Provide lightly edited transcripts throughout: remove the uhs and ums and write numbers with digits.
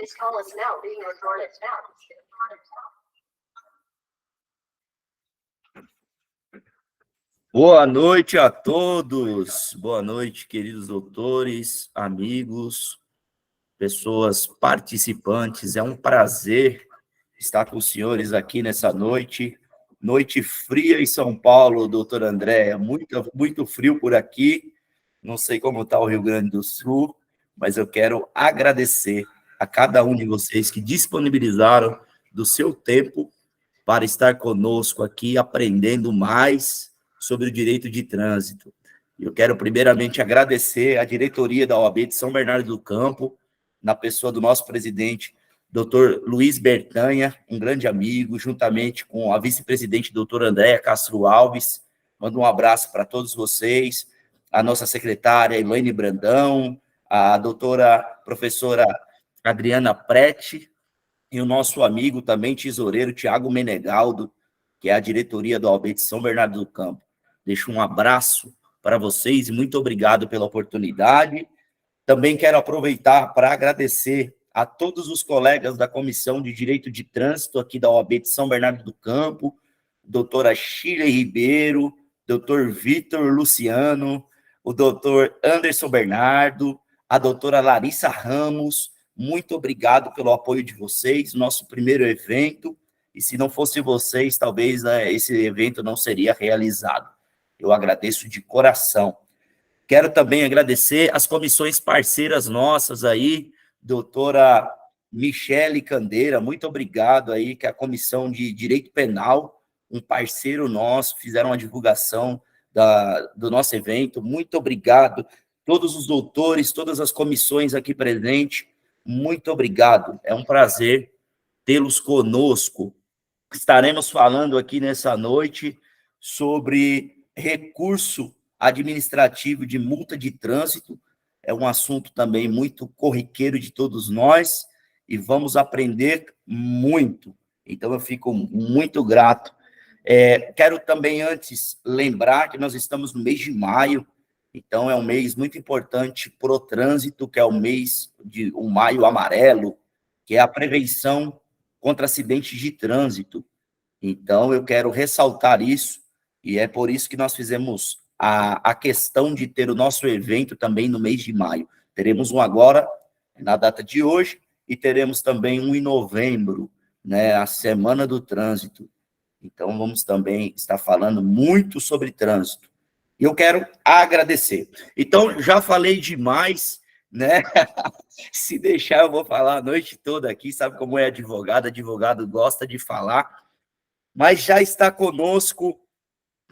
This call is now being recorded. Boa noite a todos, boa noite, queridos doutores, amigos, pessoas participantes. É um prazer estar com os senhores aqui nessa noite fria em São Paulo, doutor André, muito frio por aqui. Não sei como está o Rio Grande do Sul, mas eu quero agradecer a cada um de vocês que disponibilizaram do seu tempo para estar conosco aqui, aprendendo mais sobre o direito de trânsito. Eu quero primeiramente agradecer a diretoria da OAB de São Bernardo do Campo, na pessoa do nosso presidente, doutor Luiz Bertanha, um grande amigo, juntamente com a vice-presidente, doutora Andréa Castro Alves. Mando um abraço para todos vocês, a nossa secretária, Elaine Brandão, a doutora professora Adriana Prete, e o nosso amigo também tesoureiro, Tiago Menegaldo, que é a diretoria do OAB de São Bernardo do Campo. Deixo um abraço para vocês e muito obrigado pela oportunidade. Também quero aproveitar para agradecer a todos os colegas da Comissão de Direito de Trânsito aqui da OAB de São Bernardo do Campo, doutora Shirley Ribeiro, doutor Vitor Luciano, o doutor Anderson Bernardo, a doutora Larissa Ramos. Muito obrigado pelo apoio de vocês, nosso primeiro evento, e se não fosse vocês, talvez esse evento não seria realizado. Eu agradeço de coração. Quero também agradecer as comissões parceiras nossas aí, doutora Michele Candeira, muito obrigado aí, que é a Comissão de Direito Penal, um parceiro nosso, fizeram a divulgação do nosso evento. Muito obrigado. Todos os doutores, todas as comissões aqui presentes, muito obrigado. É um prazer tê-los conosco. Estaremos falando aqui nessa noite sobre recurso administrativo de multa de trânsito. É um assunto também muito corriqueiro de todos nós e vamos aprender muito. Então, eu fico muito grato. Quero também, antes, lembrar que nós estamos no mês de maio, então é um mês muito importante para o trânsito, que é o Maio Amarelo, que é a prevenção contra acidentes de trânsito. Então, eu quero ressaltar isso, e é por isso que nós fizemos a questão de ter o nosso evento também no mês de maio. Teremos um agora, na data de hoje, e teremos também um em novembro, né, a Semana do Trânsito. Então, vamos também estar falando muito sobre trânsito. E eu quero agradecer. Então, já falei demais, né? Se deixar, eu vou falar a noite toda aqui, sabe como é advogado gosta de falar. Mas já está conosco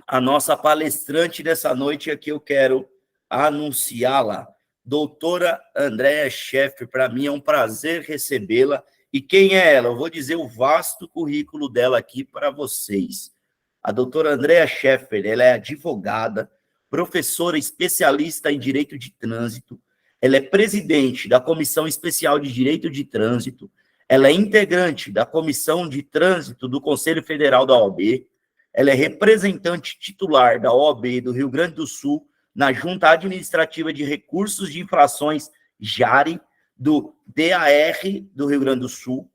a nossa palestrante dessa noite, aqui eu quero anunciá-la, doutora Andréa Scheffer. Para mim é um prazer recebê-la. E quem é ela? Eu vou dizer o vasto currículo dela aqui para vocês. A doutora Andréa Scheffer, ela é advogada, professora especialista em Direito de Trânsito, ela é presidente da Comissão Especial de Direito de Trânsito, ela é integrante da Comissão de Trânsito do Conselho Federal da OAB, ela é representante titular da OAB do Rio Grande do Sul na Junta Administrativa de Recursos de Infrações JARE, do DAR do Rio Grande do Sul,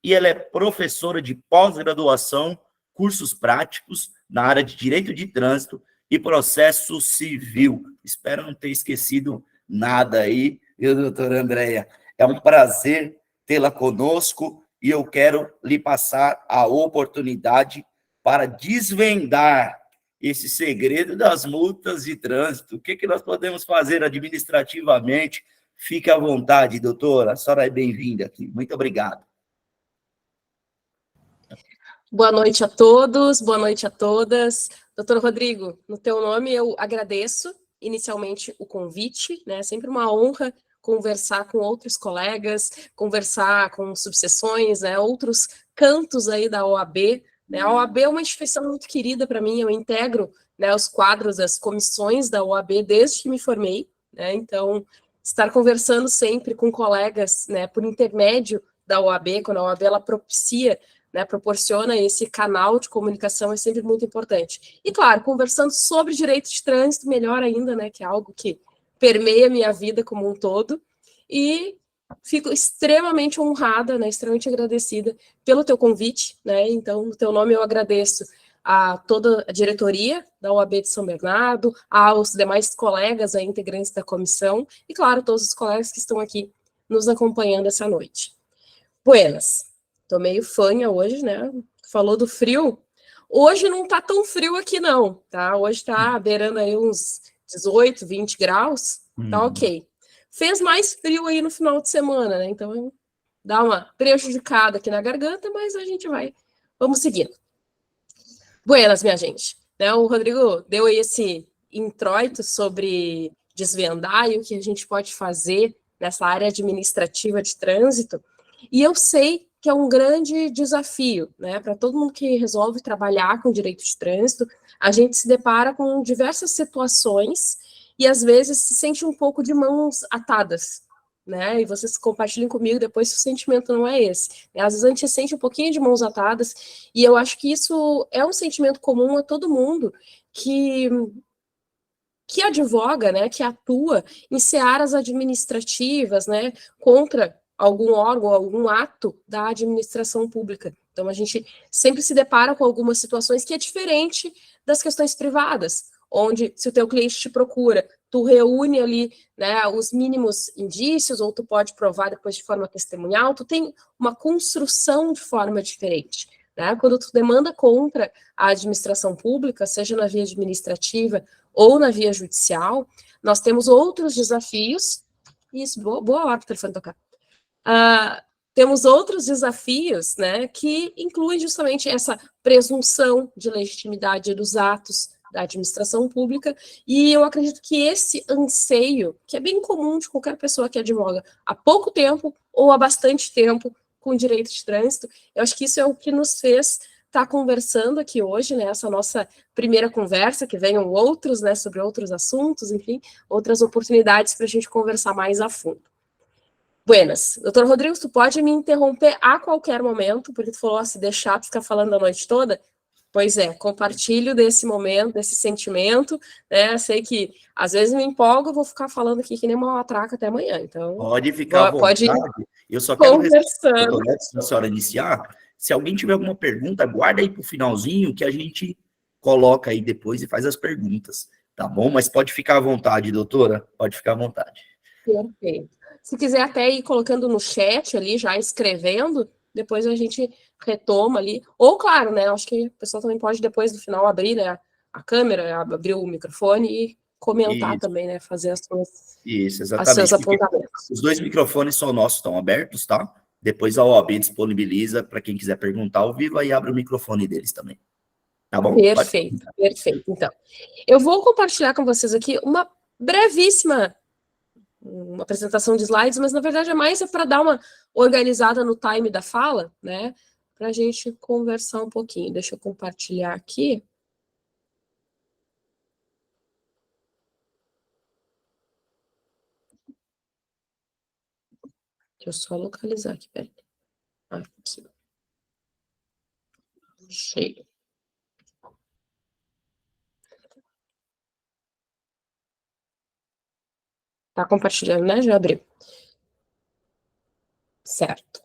e ela é professora de pós-graduação, cursos práticos na área de Direito de Trânsito e Processo Civil. Espero não ter esquecido nada aí, viu, doutora Andréa? É um prazer tê-la conosco e eu quero lhe passar a oportunidade para desvendar esse segredo das multas de trânsito. O que nós podemos fazer administrativamente? Fique à vontade, doutora. A senhora é bem-vinda aqui. Muito obrigado. Boa noite a todos, boa noite a todas. Doutor Rodrigo, no teu nome eu agradeço inicialmente o convite, né? É sempre uma honra conversar com outros colegas, conversar com subseções, né? Outros cantos aí da OAB. Né? A OAB é uma instituição muito querida para mim, eu integro, né, os quadros das comissões da OAB desde que me formei, né? Então, estar conversando sempre com colegas, né, por intermédio da OAB, quando a OAB ela propicia, né, proporciona esse canal de comunicação, é sempre muito importante. E, claro, conversando sobre direito de trânsito, melhor ainda, né, que é algo que permeia a minha vida como um todo. E fico extremamente honrada, né, extremamente agradecida pelo teu convite, né, então, no teu nome eu agradeço a toda a diretoria da OAB de São Bernardo, aos demais colegas, integrantes da comissão, e, claro, todos os colegas que estão aqui nos acompanhando essa noite. Buenas, tô meio fanha hoje, né, falou do frio, hoje não tá tão frio aqui não, tá, hoje tá beirando aí uns 18, 20 graus, tá ok. Fez mais frio aí no final de semana, né, então dá uma prejudicada aqui na garganta, mas a gente vamos seguindo. Buenas, minha gente. Né, o Rodrigo deu aí esse introito sobre desvendar e o que a gente pode fazer nessa área administrativa de trânsito, e eu sei que é um grande desafio, né, para todo mundo que resolve trabalhar com direito de trânsito, a gente se depara com diversas situações e às vezes se sente um pouco de mãos atadas, né, e vocês compartilhem comigo depois se o sentimento não é esse. Às vezes a gente sente um pouquinho de mãos atadas, e eu acho que isso é um sentimento comum a todo mundo que advoga, né, que atua em searas administrativas, né, contra algum órgão, algum ato da administração pública. Então, a gente sempre se depara com algumas situações que é diferente das questões privadas, onde, se o teu cliente te procura, tu reúne ali, né, os mínimos indícios, ou tu pode provar depois de forma testemunhal, tu tem uma construção de forma diferente, né? Quando tu demanda contra a administração pública, seja na via administrativa ou na via judicial, nós temos outros desafios. Isso, boa hora para o telefone tocar. Temos outros desafios, né, que incluem justamente essa presunção de legitimidade dos atos da administração pública, e eu acredito que esse anseio, que é bem comum de qualquer pessoa que advoga há pouco tempo ou há bastante tempo com direito de trânsito, eu acho que isso é o que nos fez estar conversando aqui hoje, né, essa nossa primeira conversa, que venham outros, né, sobre outros assuntos, enfim, outras oportunidades para a gente conversar mais a fundo. Buenas. Doutor Rodrigo, tu pode me interromper a qualquer momento, porque tu falou, se deixar tu ficar falando a noite toda. Pois é, compartilho desse momento, desse sentimento, né, sei que às vezes me empolgo, eu vou ficar falando aqui que nem uma matraca até amanhã, então... Pode ficar à vontade. Eu só quero conversando. Antes da senhora iniciar, se alguém tiver alguma pergunta, guarda aí para o finalzinho, que a gente coloca aí depois e faz as perguntas, tá bom? Mas pode ficar à vontade, doutora, pode ficar à vontade. Perfeito. Se quiser até ir colocando no chat ali, já escrevendo, depois a gente retoma ali. Ou, claro, né, acho que o pessoal também pode depois, no final, abrir, né, a câmera, abrir o microfone e comentar Isso. também, né, fazer as suas... Isso, exatamente. Os seus apontamentos. Os dois microfones são nossos, estão abertos, tá? Depois a OAB disponibiliza para quem quiser perguntar ao vivo, aí abre o microfone deles também. Tá bom? Perfeito, perfeito. Então, eu vou compartilhar com vocês aqui uma brevíssima apresentação de slides, mas na verdade é mais para dar uma organizada no time da fala, né? Para a gente conversar um pouquinho. Deixa eu compartilhar aqui. Deixa eu só localizar aqui, peraí. Aqui. Cheio. Tá compartilhando, né? Já abriu. Certo.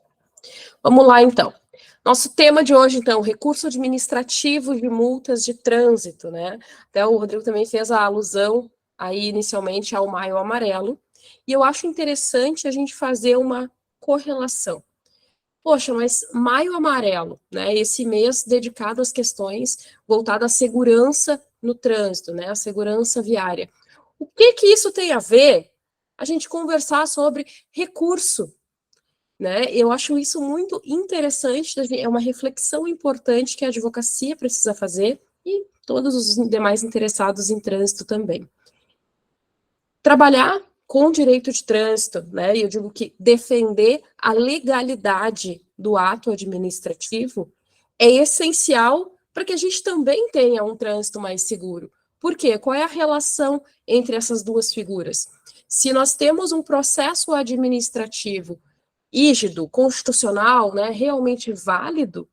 Vamos lá, então. Nosso tema de hoje, então, recurso administrativo de multas de trânsito, né? Até o Rodrigo também fez a alusão aí inicialmente ao Maio Amarelo, e eu acho interessante a gente fazer uma correlação. Poxa, mas Maio Amarelo, né? Esse mês dedicado às questões voltadas à segurança no trânsito, né? A segurança viária. O que isso tem a ver? A gente conversar sobre recurso, né? Eu acho isso muito interessante, é uma reflexão importante que a advocacia precisa fazer e todos os demais interessados em trânsito também. Trabalhar com direito de trânsito, né? E eu digo que defender a legalidade do ato administrativo é essencial para que a gente também tenha um trânsito mais seguro. Por quê? Qual é a relação entre essas duas figuras? Se nós temos um processo administrativo rígido, constitucional, né, realmente válido,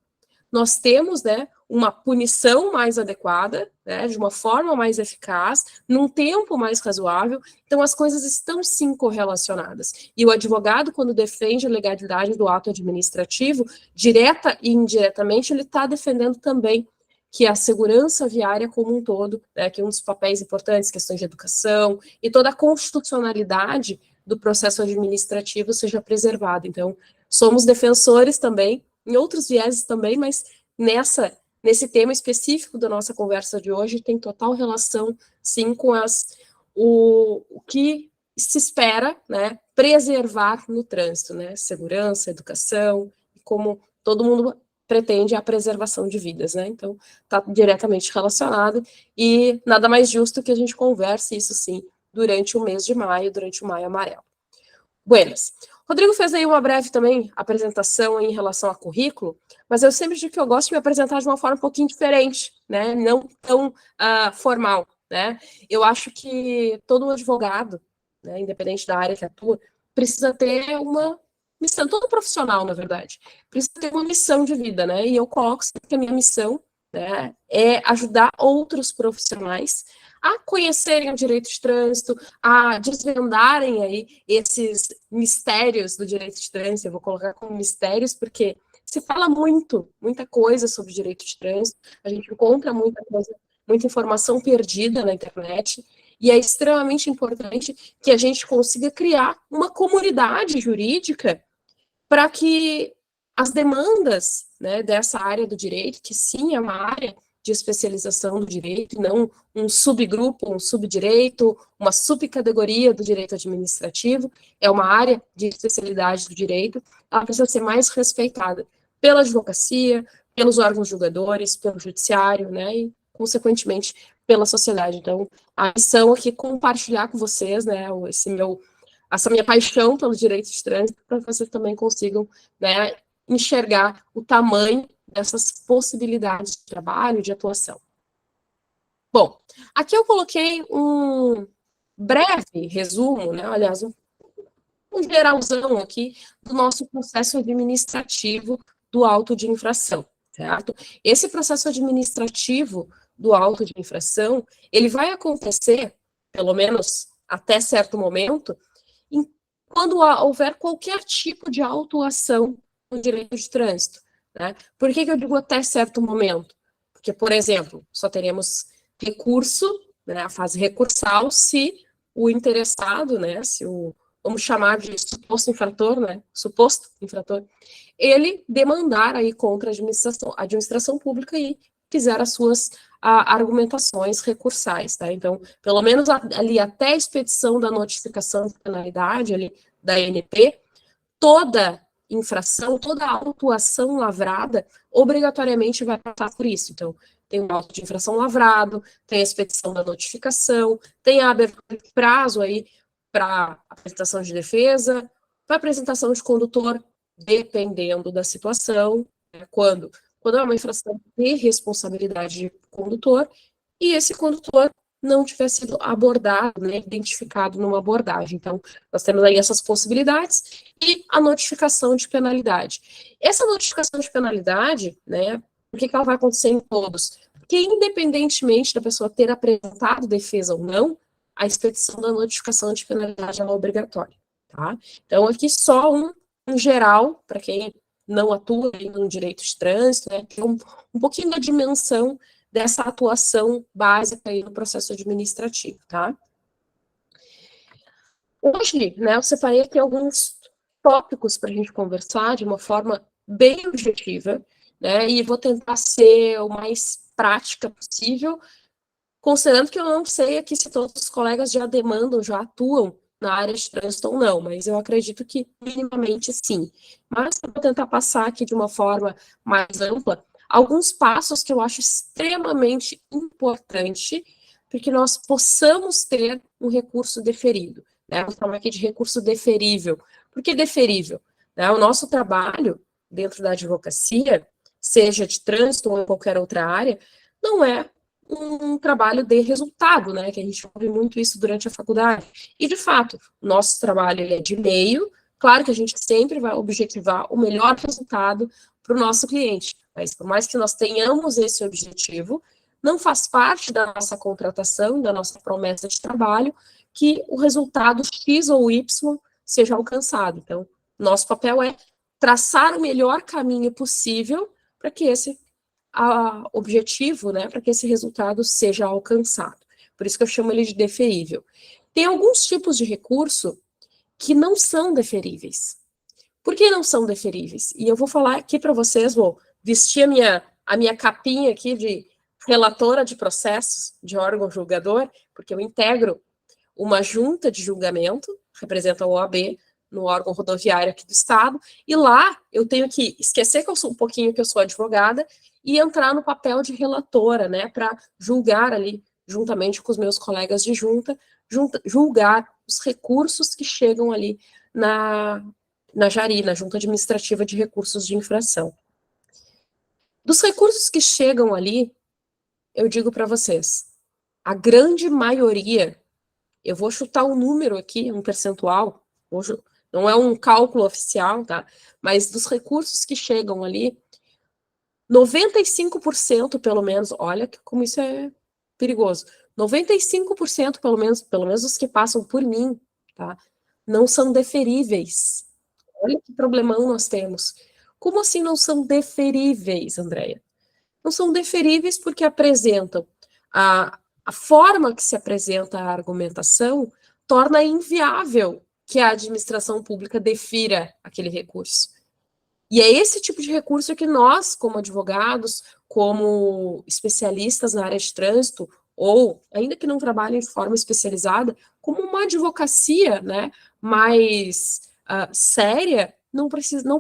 nós temos, né, uma punição mais adequada, né, de uma forma mais eficaz, num tempo mais razoável. Então, as coisas estão sim correlacionadas. E o advogado, quando defende a legalidade do ato administrativo, direta e indiretamente, ele está defendendo também que a segurança viária como um todo, né, que um dos papéis importantes, questões de educação e toda a constitucionalidade do processo administrativo seja preservada. Então, somos defensores também, em outros vieses também, mas nesse tema específico da nossa conversa de hoje, tem total relação, sim, com o que se espera, né, preservar no trânsito, né, segurança, educação, como todo mundo pretende a preservação de vidas, né, então está diretamente relacionado, e nada mais justo que a gente converse isso, sim, durante o mês de maio, durante o Maio Amarelo. Buenas. Rodrigo fez aí uma breve também apresentação em relação a currículo, mas eu sempre digo que eu gosto de me apresentar de uma forma um pouquinho diferente, né, não tão formal, né. Eu acho que todo advogado, né, independente da área que atua, precisa ter uma missão, todo profissional, na verdade, precisa ter uma missão de vida, né, e eu coloco sempre que a minha missão, né, é ajudar outros profissionais a conhecerem o direito de trânsito, a desvendarem aí esses mistérios do direito de trânsito. Eu vou colocar como mistérios porque se fala muita coisa sobre direito de trânsito, a gente encontra muita coisa, muita informação perdida na internet, e é extremamente importante que a gente consiga criar uma comunidade jurídica para que as demandas, né, dessa área do direito, que sim é uma área de especialização do direito, não um subgrupo, um subdireito, uma subcategoria do direito administrativo, é uma área de especialidade do direito, ela precisa ser mais respeitada pela advocacia, pelos órgãos julgadores, pelo judiciário, né, e, consequentemente, pela sociedade. Então, a missão aqui é compartilhar com vocês, né, essa minha paixão pelo direito de trânsito, para que vocês também consigam, né, enxergar o tamanho dessas possibilidades de trabalho, de atuação. Bom, aqui eu coloquei um breve resumo, né, aliás, um geralzão aqui do nosso processo administrativo do auto de infração, certo? Esse processo administrativo do auto de infração, ele vai acontecer, pelo menos até certo momento, quando houver qualquer tipo de autuação no direito de trânsito, né? Por que eu digo até certo momento? Porque, por exemplo, só teremos recurso, né, a fase recursal, se o interessado, né, vamos chamar de suposto infrator, né, suposto infrator, ele demandar aí contra a administração pública e fizer as suas argumentações recursais, tá? Então, pelo menos ali até a expedição da notificação de penalidade ali da ANP, toda infração, toda autuação lavrada, obrigatoriamente vai passar por isso. Então, tem o auto de infração lavrado, tem a expedição da notificação, tem a abertura de prazo aí para apresentação de defesa, para apresentação de condutor, dependendo da situação, né, quando é uma infração de responsabilidade de condutor, e esse condutor não tiver sido abordado, né, identificado numa abordagem. Então, nós temos aí essas possibilidades e a notificação de penalidade. Essa notificação de penalidade, né, por que ela vai acontecer em todos? Porque, independentemente da pessoa ter apresentado defesa ou não, a expedição da notificação de penalidade é obrigatória, tá? Então, aqui só um geral, para quem não atua no direito de trânsito, né, tem um pouquinho da dimensão dessa atuação básica aí no processo administrativo, tá? Hoje, né, eu separei aqui alguns tópicos para a gente conversar de uma forma bem objetiva, né, e vou tentar ser o mais prática possível, considerando que eu não sei aqui se todos os colegas já demandam, já atuam na área de trânsito ou não, mas eu acredito que minimamente sim. Mas eu vou tentar passar aqui de uma forma mais ampla alguns passos que eu acho extremamente importante para que nós possamos ter um recurso deferido, né? Vamos falar aqui de recurso deferível. Por que deferível? Né? O nosso trabalho dentro da advocacia, seja de trânsito ou em qualquer outra área, não é um trabalho de resultado, né, que a gente ouve muito isso durante a faculdade. E, de fato, o nosso trabalho ele é de meio, claro que a gente sempre vai objetivar o melhor resultado para o nosso cliente, Mas por mais que nós tenhamos esse objetivo, não faz parte da nossa contratação, da nossa promessa de trabalho, que o resultado X ou Y seja alcançado. Então, nosso papel é traçar o melhor caminho possível para que esse objetivo, né, para que esse resultado seja alcançado. Por isso que eu chamo ele de deferível. Tem alguns tipos de recurso que não são deferíveis. Por que não são deferíveis? E eu vou falar aqui para vocês, vou vestir a minha capinha aqui de relatora de processos de órgão julgador, porque eu integro uma junta de julgamento, representa a OAB no órgão rodoviário aqui do estado, e lá eu tenho que esquecer que eu sou um pouquinho que eu sou advogada e entrar no papel de relatora, né, para julgar ali, juntamente com os meus colegas de junta, julgar os recursos que chegam ali na JARI, na Junta Administrativa de Recursos de Infração. Dos recursos que chegam ali, eu digo para vocês, a grande maioria, eu vou chutar um número aqui, um percentual, não é um cálculo oficial, tá? Mas dos recursos que chegam ali, 95% pelo menos, olha como isso é perigoso, 95% pelo menos os que passam por mim, tá? Não são deferíveis. Olha que problemão nós temos. Como assim não são deferíveis, Andréia? Não são deferíveis porque apresentam a forma que se apresenta a argumentação torna inviável que a administração pública defira aquele recurso. E é esse tipo de recurso que nós, como advogados, como especialistas na área de trânsito, ou, ainda que não trabalhem de forma especializada, como uma advocacia, né, mais séria, não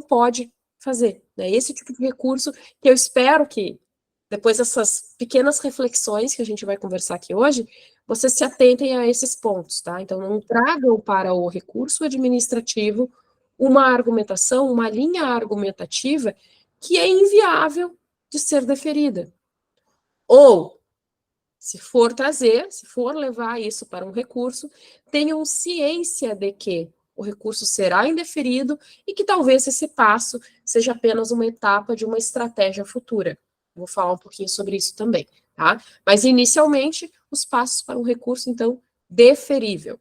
pode fazer. Né? Esse tipo de recurso que eu espero que, depois dessas pequenas reflexões que a gente vai conversar aqui hoje, vocês se atentem a esses pontos, tá? Então, não tragam para o recurso administrativo uma argumentação, uma linha argumentativa que é inviável de ser deferida. Ou, se for trazer, se for levar isso para um recurso, tenham ciência de que o recurso será indeferido e que talvez esse passo seja apenas uma etapa de uma estratégia futura. Vou falar um pouquinho sobre isso também, tá? Mas, inicialmente, os passos para um recurso, então, deferível.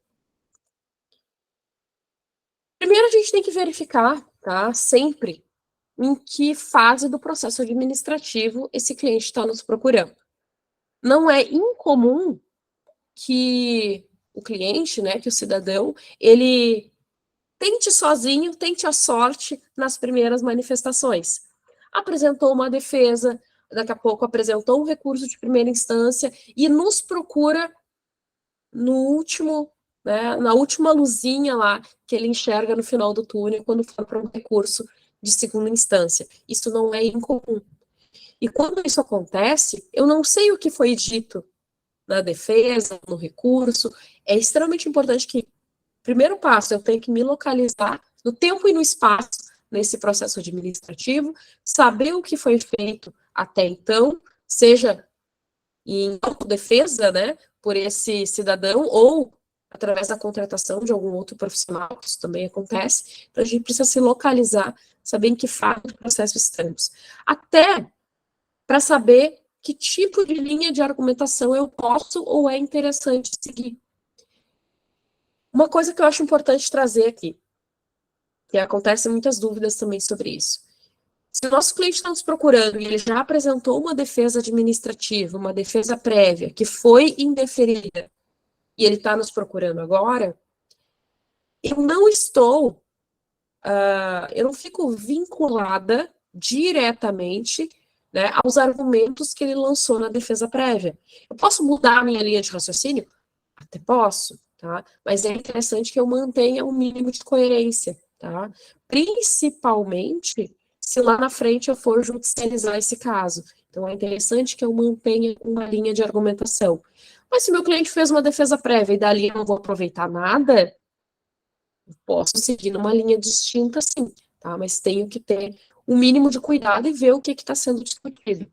Primeiro, a gente tem que verificar, tá, sempre, em que fase do processo administrativo esse cliente está nos procurando. Não é incomum que o cliente, né, que o cidadão, ele tente sozinho, tente a sorte nas primeiras manifestações. Apresentou uma defesa, daqui a pouco apresentou um recurso de primeira instância e nos procura no último, né, na última luzinha lá que ele enxerga no final do túnel quando for para um recurso de segunda instância. Isso não é incomum. E quando isso acontece, eu não sei o que foi dito na defesa, no recurso. É extremamente importante que, primeiro passo, eu tenho que me localizar no tempo e no espaço nesse processo administrativo, saber o que foi feito até então, seja em autodefesa, né, por esse cidadão, ou através da contratação de algum outro profissional, que isso também acontece. Então, a gente precisa se localizar, saber em que fase do processo estamos. Até para saber que tipo de linha de argumentação eu posso ou é interessante seguir. Uma coisa que eu acho importante trazer aqui, que acontecem muitas dúvidas também sobre isso. Se o nosso cliente está nos procurando e ele já apresentou uma defesa administrativa, uma defesa prévia, que foi indeferida, e ele está nos procurando agora, eu não estou, eu não fico vinculada diretamente, né, aos argumentos que ele lançou na defesa prévia. Eu posso mudar a minha linha de raciocínio? Até posso, tá? Mas é interessante que eu mantenha um mínimo de coerência, tá? Principalmente se lá na frente eu for judicializar esse caso. Então, é interessante que eu mantenha uma linha de argumentação. Mas se meu cliente fez uma defesa prévia e dali eu não vou aproveitar nada, eu posso seguir numa linha distinta, sim, tá? Mas tenho que ter um mínimo de cuidado e ver o que está sendo discutido.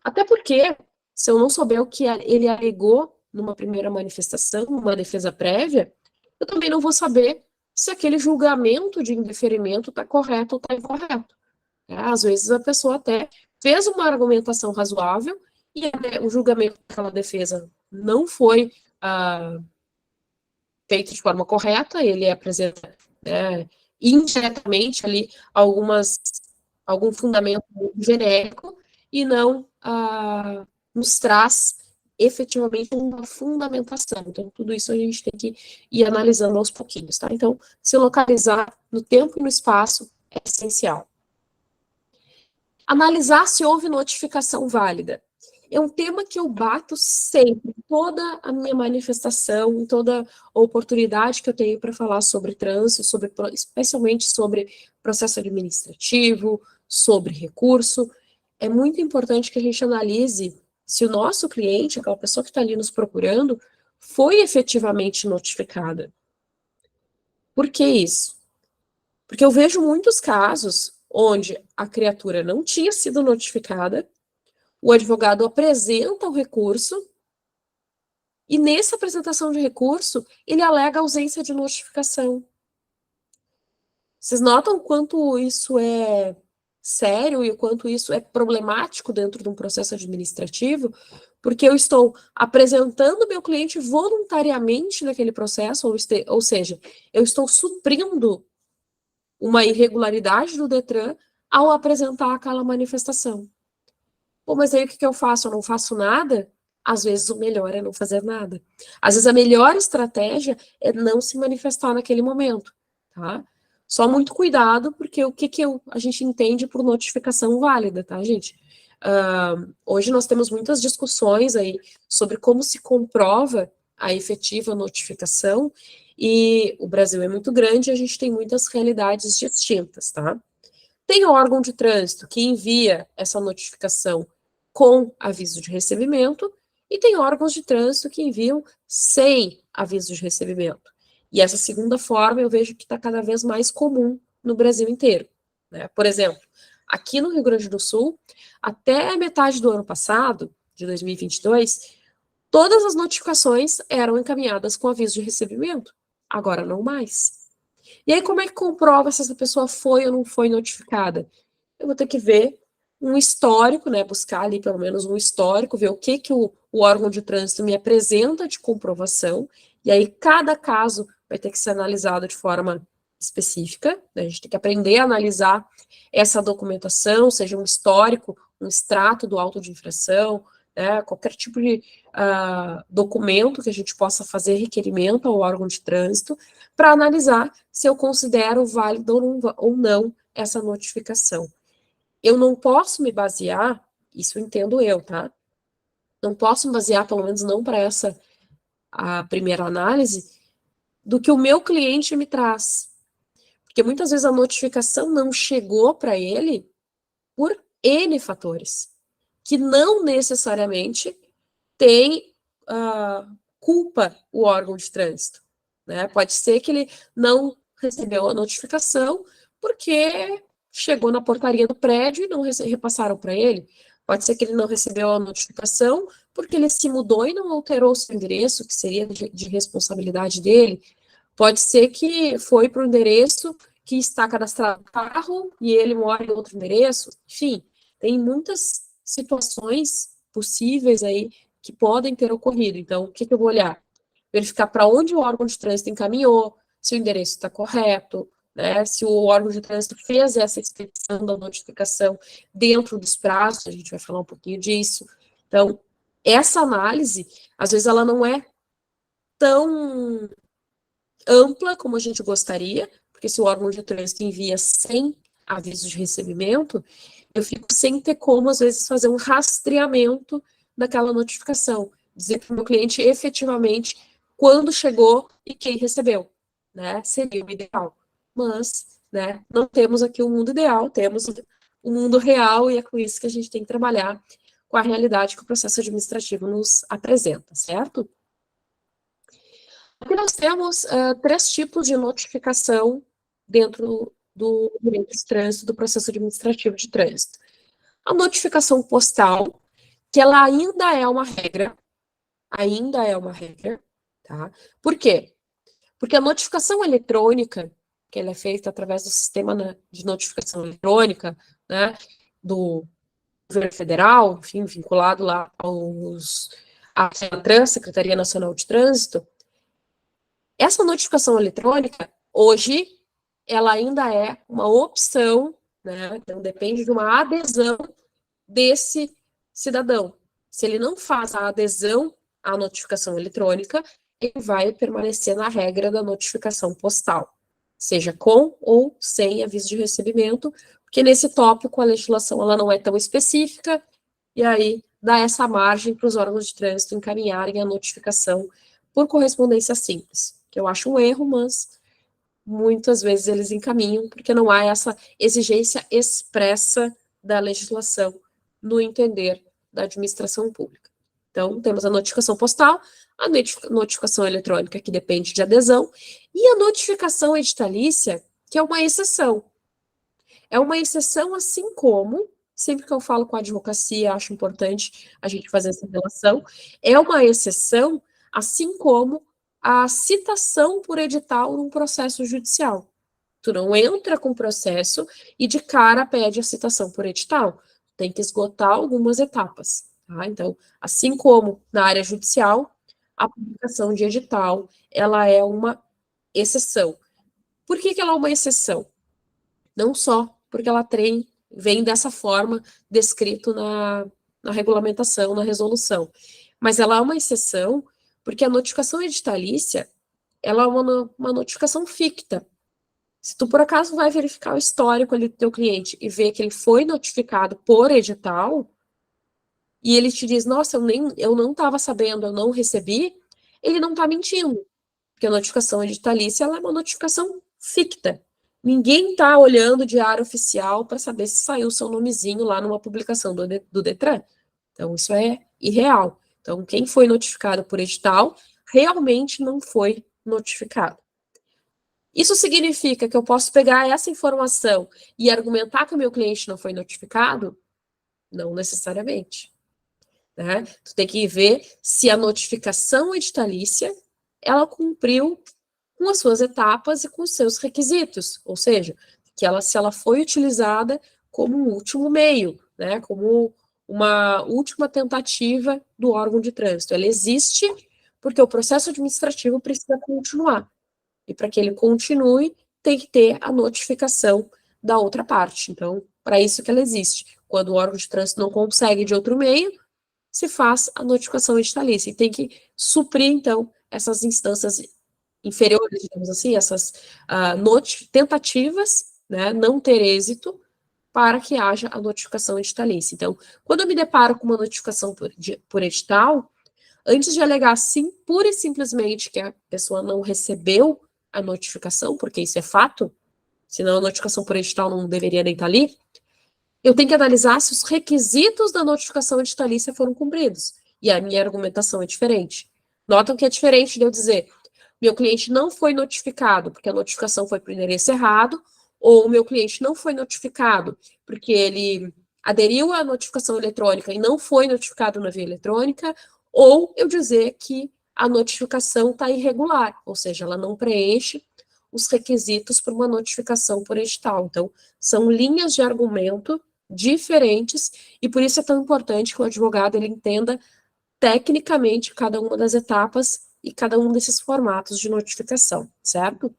Até porque, se eu não souber o que ele alegou numa primeira manifestação, numa defesa prévia, eu também não vou saber se aquele julgamento de indeferimento está correto ou está incorreto. Às vezes a pessoa até fez uma argumentação razoável e o julgamento daquela defesa não foi feito de forma correta, ele apresenta indiretamente ali algum fundamento genérico e não nos traz efetivamente uma fundamentação. Então, tudo isso a gente tem que ir analisando aos pouquinhos, tá? Então, se localizar no tempo e no espaço é essencial. Analisar se houve notificação válida. É um tema que eu bato sempre, em toda a minha manifestação, em toda oportunidade que eu tenho para falar sobre trânsito, especialmente sobre processo administrativo, sobre recurso. É muito importante que a gente analise se o nosso cliente, aquela pessoa que está ali nos procurando, foi efetivamente notificada. Por que isso? Porque eu vejo muitos casos onde a criatura não tinha sido notificada, o advogado apresenta o recurso e nessa apresentação de recurso ele alega ausência de notificação. Vocês notam o quanto isso é sério e o quanto isso é problemático dentro de um processo administrativo? Porque eu estou apresentando meu cliente voluntariamente naquele processo, ou seja, eu estou suprindo uma irregularidade do Detran ao apresentar aquela manifestação. Pô, mas aí o que eu faço? Eu não faço nada? Às vezes o melhor é não fazer nada. Às vezes a melhor estratégia é não se manifestar naquele momento, tá? Só muito cuidado, porque o que a gente entende por notificação válida, tá, gente? Hoje nós temos muitas discussões aí sobre como se comprova a efetiva notificação, e o Brasil é muito grande e a gente tem muitas realidades distintas, tá? Tem órgão de trânsito que envia essa notificação com aviso de recebimento e tem órgãos de trânsito que enviam sem aviso de recebimento. E essa segunda forma eu vejo que está cada vez mais comum no Brasil inteiro, né? Por exemplo, aqui no Rio Grande do Sul, até metade do ano passado, de 2022, todas as notificações eram encaminhadas com aviso de recebimento. Agora não mais. E aí, como é que comprova se essa pessoa foi ou não foi notificada? Eu vou ter que ver um histórico, né? Buscar ali pelo menos um histórico, ver o que o órgão de trânsito me apresenta de comprovação, e aí cada caso vai ter que ser analisado de forma específica, né? A gente tem que aprender a analisar essa documentação, seja um histórico, um extrato do auto de infração, né? Qualquer tipo de documento que a gente possa fazer requerimento ao órgão de trânsito, para analisar se eu considero válido ou não essa notificação. Eu não posso me basear, isso entendo eu, tá? Não posso me basear, pelo menos não para a primeira análise, do que o meu cliente me traz. Porque muitas vezes a notificação não chegou para ele por N fatores, que não necessariamente tem culpa o órgão de trânsito, né? Pode ser que ele não recebeu a notificação porque chegou na portaria do prédio e não repassaram para ele. Pode ser que ele não recebeu a notificação porque ele se mudou e não alterou o seu endereço, que seria de responsabilidade dele. Pode ser que foi para o endereço que está cadastrado no carro e ele mora em outro endereço. Enfim, tem muitas situações possíveis aí que podem ter ocorrido. Então, o que eu vou olhar? Verificar para onde o órgão de trânsito encaminhou, se o endereço está correto, né, se o órgão de trânsito fez essa expedição da notificação dentro dos prazos, a gente vai falar um pouquinho disso. Então, essa análise, às vezes, ela não é tão ampla como a gente gostaria, porque se o órgão de trânsito envia sem aviso de recebimento, eu fico sem ter como, às vezes, fazer um rastreamento daquela notificação, dizer para o meu cliente efetivamente quando chegou e quem recebeu, né? Seria o ideal. Mas, né, não temos aqui o mundo ideal, temos o mundo real e é com isso que a gente tem que trabalhar com a realidade que o processo administrativo nos apresenta, certo? Aqui nós temos 3 tipos de notificação dentro do direito de trânsito, do processo administrativo de trânsito. A notificação postal, que ela ainda é uma regra, tá? Por quê? Porque a notificação eletrônica, que ela é feita através do sistema de notificação eletrônica, né, governo federal, enfim, vinculado lá à CENATRAN, Secretaria Nacional de Trânsito, essa notificação eletrônica, hoje, ela ainda é uma opção, né? Então, depende de uma adesão desse cidadão. Se ele não faz a adesão à notificação eletrônica, ele vai permanecer na regra da notificação postal, seja com ou sem aviso de recebimento, porque nesse tópico a legislação ela não é tão específica, e aí dá essa margem para os órgãos de trânsito encaminharem a notificação por correspondência simples, que eu acho um erro, mas muitas vezes eles encaminham, porque não há essa exigência expressa da legislação no entender da administração pública. Então, temos a notificação postal, a notificação eletrônica, que depende de adesão, e a notificação editalícia, que é uma exceção. É uma exceção, assim como, sempre que eu falo com a advocacia, acho importante a gente fazer essa relação, é uma exceção, assim como a citação por edital num processo judicial. Tu não entra com o processo e de cara pede a citação por edital. Tem que esgotar algumas etapas. Tá? Então, assim como na área judicial, a publicação de edital, ela é uma exceção. Por que ela é uma exceção? Não só porque ela vem dessa forma descrito na regulamentação, na resolução, mas ela é uma exceção porque a notificação editalícia, ela é uma notificação ficta. Se tu, por acaso, vai verificar o histórico ali do teu cliente e ver que ele foi notificado por edital, e ele te diz, nossa, eu não estava sabendo, eu não recebi, ele não está mentindo. Porque a notificação editalícia, ela é uma notificação ficta. Ninguém está olhando o diário oficial para saber se saiu o seu nomezinho lá numa publicação do Detran. Então, isso é irreal. Então, quem foi notificado por edital, realmente não foi notificado. Isso significa que eu posso pegar essa informação e argumentar que o meu cliente não foi notificado? Não necessariamente. Né? Tu tem que ver se a notificação editalícia, ela cumpriu com as suas etapas e com os seus requisitos, ou seja, se ela foi utilizada como um último meio, né? Como uma última tentativa do órgão de trânsito. Ela existe porque o processo administrativo precisa continuar. E para que ele continue, tem que ter a notificação da outra parte. Então, para isso que ela existe. Quando o órgão de trânsito não consegue de outro meio, se faz a notificação editalícia. E tem que suprir, então, essas instâncias inferiores, digamos assim, essas tentativas, né, não ter êxito, para que haja a notificação editalícia. Então, quando eu me deparo com uma notificação por edital, antes de alegar sim, pura e simplesmente que a pessoa não recebeu a notificação, porque isso é fato, senão a notificação por edital não deveria nem estar ali, eu tenho que analisar se os requisitos da notificação editalícia foram cumpridos. E a minha argumentação é diferente. Notam que é diferente de eu dizer, meu cliente não foi notificado porque a notificação foi para o endereço errado, ou o meu cliente não foi notificado porque ele aderiu à notificação eletrônica e não foi notificado na via eletrônica, ou eu dizer que a notificação está irregular, ou seja, ela não preenche os requisitos para uma notificação por edital. Então, são linhas de argumento diferentes, e por isso é tão importante que o advogado ele entenda tecnicamente cada uma das etapas e cada um desses formatos de notificação, certo?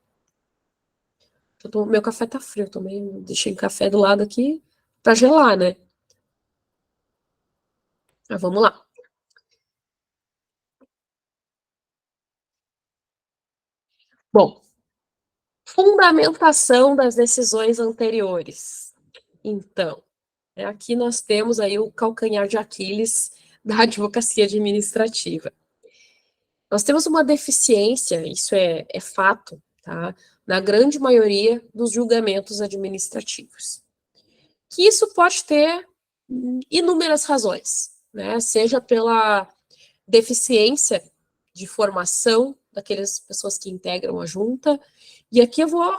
Meu café tá frio também, deixei o café do lado aqui para gelar, né? Mas vamos lá. Bom, fundamentação das decisões anteriores. Então, aqui nós temos aí o calcanhar de Aquiles da advocacia administrativa. Nós temos uma deficiência, isso é fato, tá? Na grande maioria dos julgamentos administrativos. Que isso pode ter inúmeras razões, né? Seja pela deficiência de formação daquelas pessoas que integram a junta, e aqui eu vou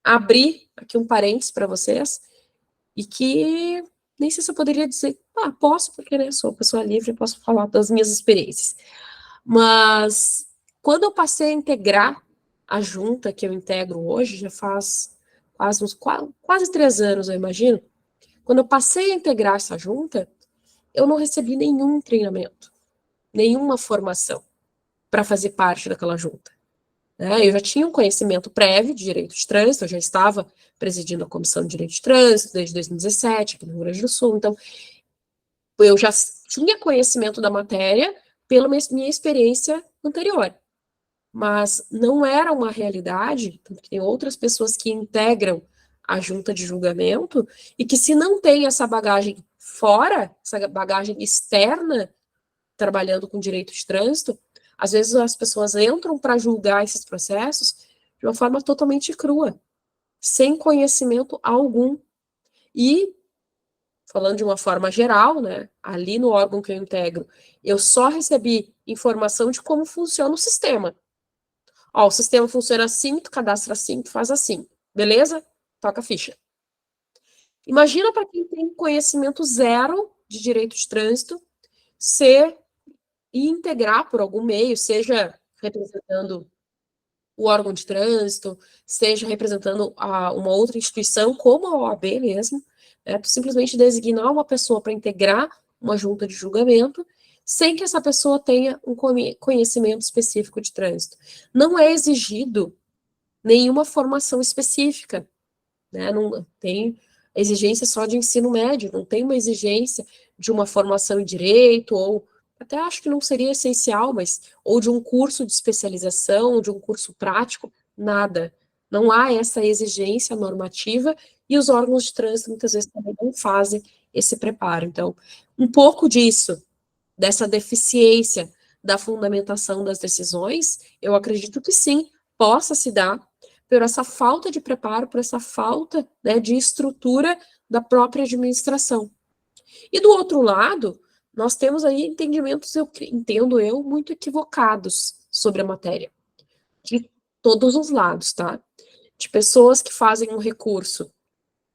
abrir aqui um parênteses para vocês, e que nem sei se eu poderia dizer, posso, porque né, sou uma pessoa livre, posso falar das minhas experiências. Mas quando eu passei a integrar a junta que eu integro hoje, já faz quase 3 anos, eu imagino, quando eu passei a integrar essa junta, eu não recebi nenhum treinamento, nenhuma formação para fazer parte daquela junta. Eu já tinha um conhecimento prévio de direito de trânsito, eu já estava presidindo a Comissão de Direito de Trânsito desde 2017, aqui no Rio Grande do Sul, então eu já tinha conhecimento da matéria pela minha experiência anterior, mas não era uma realidade, porque tem outras pessoas que integram a junta de julgamento e que, se não tem essa bagagem fora, essa bagagem externa, trabalhando com direito de trânsito, às vezes as pessoas entram para julgar esses processos de uma forma totalmente crua, sem conhecimento algum. E, falando de uma forma geral, né, ali no órgão que eu integro, eu só recebi informação de como funciona o sistema. Ó, o sistema funciona assim, tu cadastra assim, tu faz assim. Beleza? Toca a ficha. Imagina para quem tem conhecimento zero de direito de trânsito, ser e integrar por algum meio, seja representando o órgão de trânsito, seja representando uma outra instituição, como a OAB mesmo, tu simplesmente designar uma pessoa para integrar uma junta de julgamento, sem que essa pessoa tenha um conhecimento específico de trânsito. Não é exigido nenhuma formação específica, né? Não tem exigência só de ensino médio, não tem uma exigência de uma formação em direito, ou até acho que não seria essencial, mas ou de um curso de especialização, ou de um curso prático, nada. Não há essa exigência normativa, e os órgãos de trânsito muitas vezes também não fazem esse preparo. Então, um pouco disso, dessa deficiência da fundamentação das decisões, eu acredito que sim, possa se dar por essa falta de preparo, por essa falta, né, de estrutura da própria administração. E do outro lado, nós temos aí entendimentos, entendo eu, muito equivocados sobre a matéria, de todos os lados, tá? De pessoas que fazem um recurso,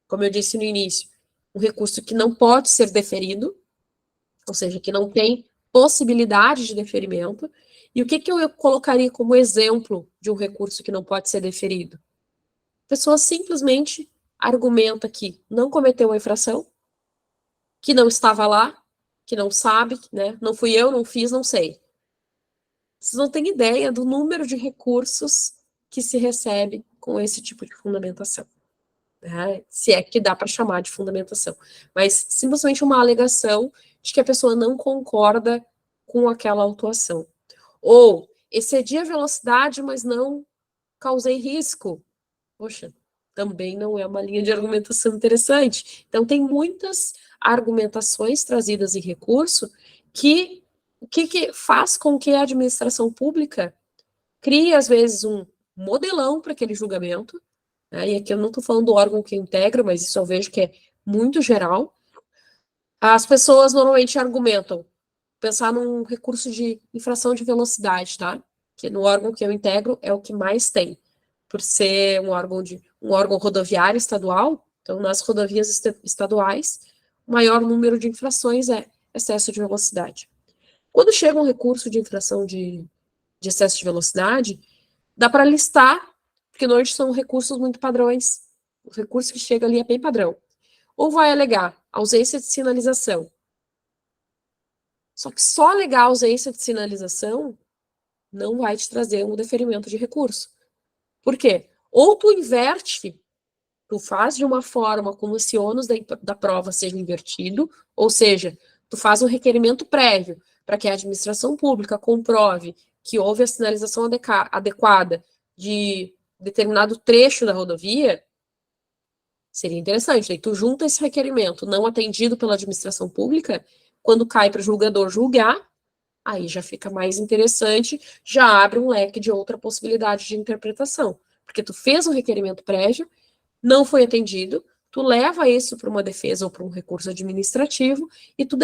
como eu disse no início, um recurso que não pode ser deferido, ou seja, que não tem possibilidade de deferimento. E o que eu colocaria como exemplo de um recurso que não pode ser deferido? A pessoa simplesmente argumenta que não cometeu a infração, que não estava lá, que não sabe, né? Não fui eu, não fiz, não sei. Vocês não têm ideia do número de recursos que se recebe com esse tipo de fundamentação. Né? Se é que dá para chamar de fundamentação. Mas simplesmente uma alegação de que a pessoa não concorda com aquela autuação. Ou excedi a velocidade, mas não causei risco. Poxa, também não é uma linha de argumentação interessante. Então, tem muitas argumentações trazidas em recurso que faz com que a administração pública crie, às vezes, um modelão para aquele julgamento, né? E aqui eu não estou falando do órgão que integra, mas isso eu vejo que é muito geral. As pessoas normalmente argumentam, pensar num recurso de infração de velocidade, tá? Que no órgão que eu integro é o que mais tem, por ser um órgão rodoviário estadual. Então, nas rodovias estaduais, o maior número de infrações é excesso de velocidade. Quando chega um recurso de infração de excesso de velocidade, dá para listar, porque normalmente são recursos muito padrões. O recurso que chega ali é bem padrão. Ou vai alegar ausência de sinalização. Só que só alegar ausência de sinalização não vai te trazer um deferimento de recurso. Por quê? Ou tu inverte, tu faz de uma forma como se o ônus da prova seja invertido, ou seja, tu faz um requerimento prévio para que a administração pública comprove que houve a sinalização adequada de determinado trecho da rodovia. Seria interessante. Daí tu junta esse requerimento não atendido pela administração pública, quando cai para o julgador julgar, aí já fica mais interessante, já abre um leque de outra possibilidade de interpretação. Porque tu fez um requerimento prévio, não foi atendido, tu leva isso para uma defesa ou para um recurso administrativo e tu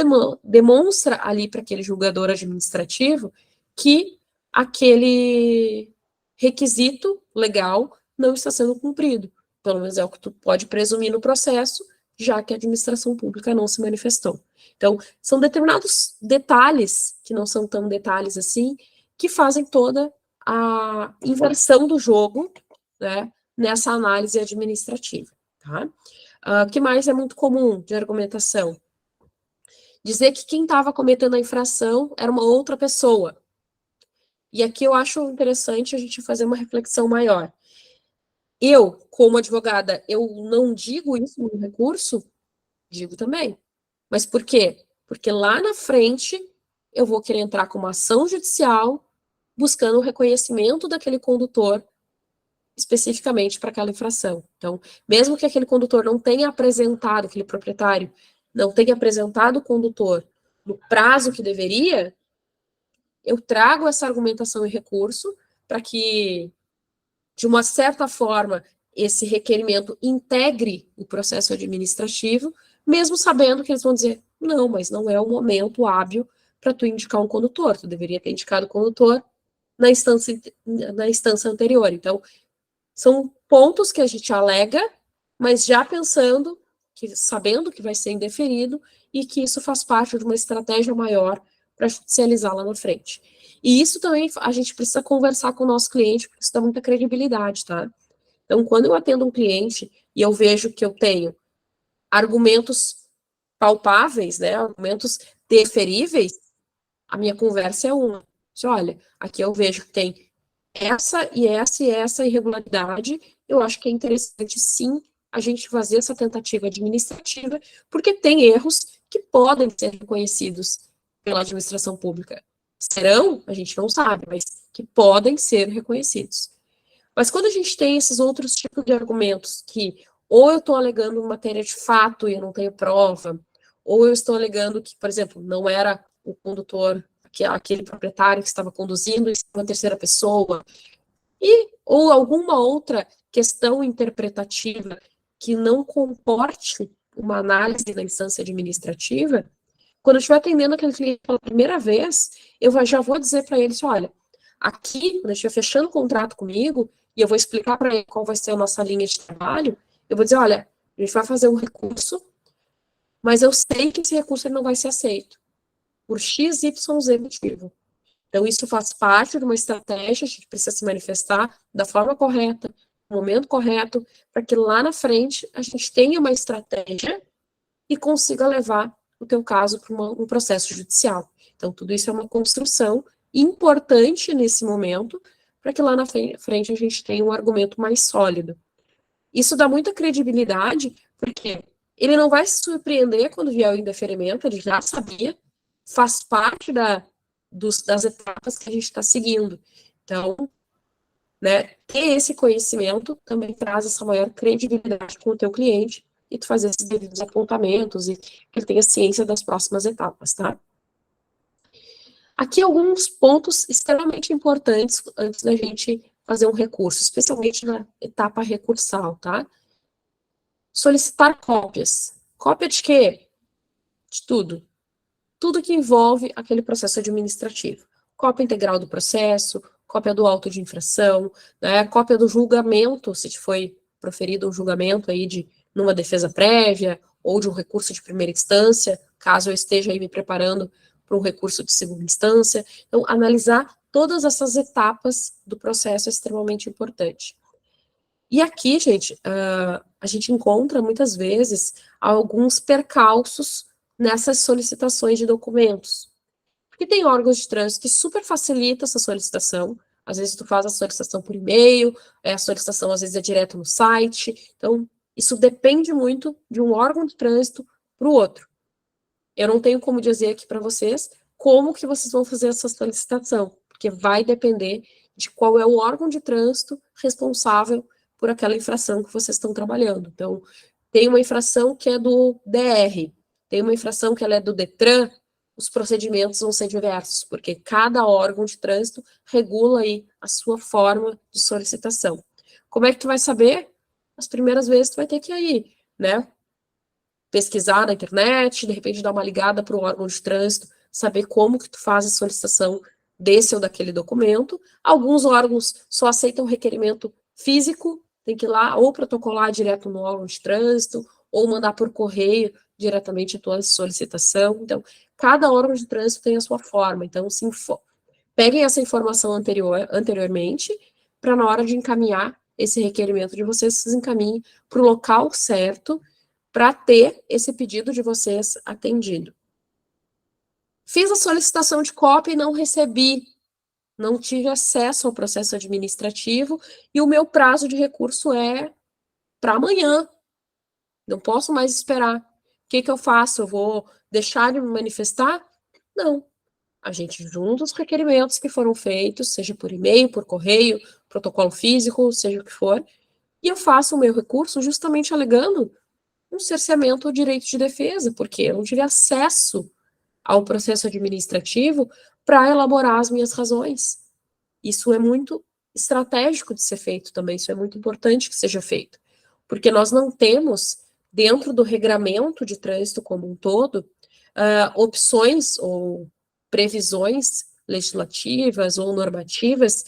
demonstra ali para aquele julgador administrativo que aquele requisito legal não está sendo cumprido. Pelo menos é o que tu pode presumir no processo, já que a administração pública não se manifestou. Então, são determinados detalhes, que não são tão detalhes assim, que fazem toda a inversão do jogo, né, nessa análise administrativa. Tá? O que mais é muito comum de argumentação? dizer que quem estava cometendo a infração era uma outra pessoa. E aqui eu acho interessante a gente fazer uma reflexão maior. Eu, como advogada, eu não digo isso no recurso? Digo também. Mas por quê? Porque lá na frente eu vou querer entrar com uma ação judicial buscando o reconhecimento daquele condutor especificamente para aquela infração. Então, mesmo que aquele condutor não tenha apresentado, aquele proprietário não tenha apresentado o condutor no prazo que deveria, eu trago essa argumentação em recurso para que, de uma certa forma, esse requerimento integre o processo administrativo, mesmo sabendo que eles vão dizer, não, mas não é o momento hábil para tu indicar um condutor, tu deveria ter indicado o condutor na instância anterior. Então, são pontos que a gente alega, mas já pensando, sabendo que vai ser indeferido e que isso faz parte de uma estratégia maior para judicializar lá na frente. E isso também a gente precisa conversar com o nosso cliente, porque isso dá muita credibilidade, tá? Então, quando eu atendo um cliente e eu vejo que eu tenho argumentos palpáveis, né, argumentos deferíveis, a minha conversa é uma. Olha, aqui eu vejo que tem essa e essa irregularidade, eu acho que é interessante, sim, a gente fazer essa tentativa administrativa, porque tem erros que podem ser reconhecidos pela administração pública. Serão? A gente não sabe, mas que podem ser reconhecidos. Mas quando a gente tem esses outros tipos de argumentos, que ou eu estou alegando matéria de fato e eu não tenho prova, ou eu estou alegando que, por exemplo, não era o condutor, aquele proprietário que estava conduzindo, e uma terceira pessoa, ou alguma outra questão interpretativa que não comporte uma análise na instância administrativa, quando eu estiver atendendo aquele cliente pela primeira vez, eu já vou dizer para ele, olha, aqui, quando eu estiver fechando o contrato comigo, e eu vou explicar para ele qual vai ser a nossa linha de trabalho, eu vou dizer, olha, a gente vai fazer um recurso, mas eu sei que esse recurso ele não vai ser aceito, por X, Y, Z motivo. Então, isso faz parte de uma estratégia, a gente precisa se manifestar da forma correta, no momento correto, para que lá na frente a gente tenha uma estratégia e consiga levar o teu caso para um processo judicial. Então, tudo isso é uma construção importante nesse momento, para que lá na frente a gente tenha um argumento mais sólido. Isso dá muita credibilidade, porque ele não vai se surpreender quando vier o indeferimento, ele já sabia, faz parte das etapas que a gente está seguindo. Então, né, ter esse conhecimento também traz essa maior credibilidade com o teu cliente e tu fazer esses devidos apontamentos e que ele tenha ciência das próximas etapas, tá? Aqui alguns pontos extremamente importantes antes da gente fazer um recurso, especialmente na etapa recursal, tá? Solicitar cópias. Cópia de quê? De tudo. Tudo que envolve aquele processo administrativo. Cópia integral do processo, cópia do auto de infração, né, cópia do julgamento, se foi proferido um julgamento aí numa defesa prévia, ou de um recurso de primeira instância, caso eu esteja aí me preparando para um recurso de segunda instância. Então, analisar todas essas etapas do processo é extremamente importante. E aqui, gente, a gente encontra muitas vezes alguns percalços nessas solicitações de documentos. Porque tem órgãos de trânsito que super facilita essa solicitação. Às vezes tu faz a solicitação por e-mail, a solicitação às vezes é direto no site. Então, isso depende muito de um órgão de trânsito para o outro. Eu não tenho como dizer aqui para vocês como que vocês vão fazer essa solicitação, porque vai depender de qual é o órgão de trânsito responsável por aquela infração que vocês estão trabalhando. Então, tem uma infração que é do DR, tem uma infração que ela é do Detran, os procedimentos vão ser diversos, porque cada órgão de trânsito regula aí a sua forma de solicitação. Como é que tu vai saber? As primeiras vezes tu vai ter que ir, né? Pesquisar na internet, de repente dar uma ligada para o órgão de trânsito, saber como que tu faz a solicitação desse ou daquele documento. Alguns órgãos só aceitam requerimento físico, tem que ir lá ou protocolar direto no órgão de trânsito, ou mandar por correio diretamente a tua solicitação. Então, cada órgão de trânsito tem a sua forma. Então, peguem essa informação anteriormente, para na hora de encaminhar esse requerimento de vocês encaminhem para o local certo, para ter esse pedido de vocês atendido. Fiz a solicitação de cópia e não recebi. Não tive acesso ao processo administrativo e o meu prazo de recurso é para amanhã. Não posso mais esperar. O que eu faço? Eu vou deixar de me manifestar? Não. A gente junta os requerimentos que foram feitos, seja por e-mail, por correio, protocolo físico, seja o que for, e eu faço o meu recurso justamente alegando um cerceamento ao direito de defesa, porque eu não tive acesso ao processo administrativo para elaborar as minhas razões. Isso é muito estratégico de ser feito também, isso é muito importante que seja feito, porque nós não temos, dentro do regramento de trânsito como um todo, opções ou previsões legislativas ou normativas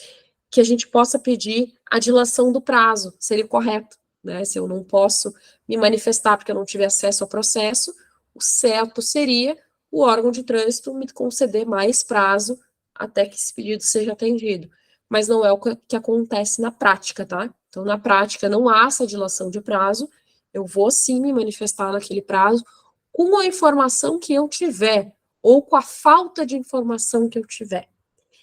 que a gente possa pedir a dilação do prazo, seria correto, né? Se eu não posso me manifestar porque eu não tive acesso ao processo, o certo seria o órgão de trânsito me conceder mais prazo até que esse pedido seja atendido. Mas não é o que acontece na prática, tá? Então, na prática, não há essa dilação de prazo, eu vou sim me manifestar naquele prazo com a informação que eu tiver, ou com a falta de informação que eu tiver.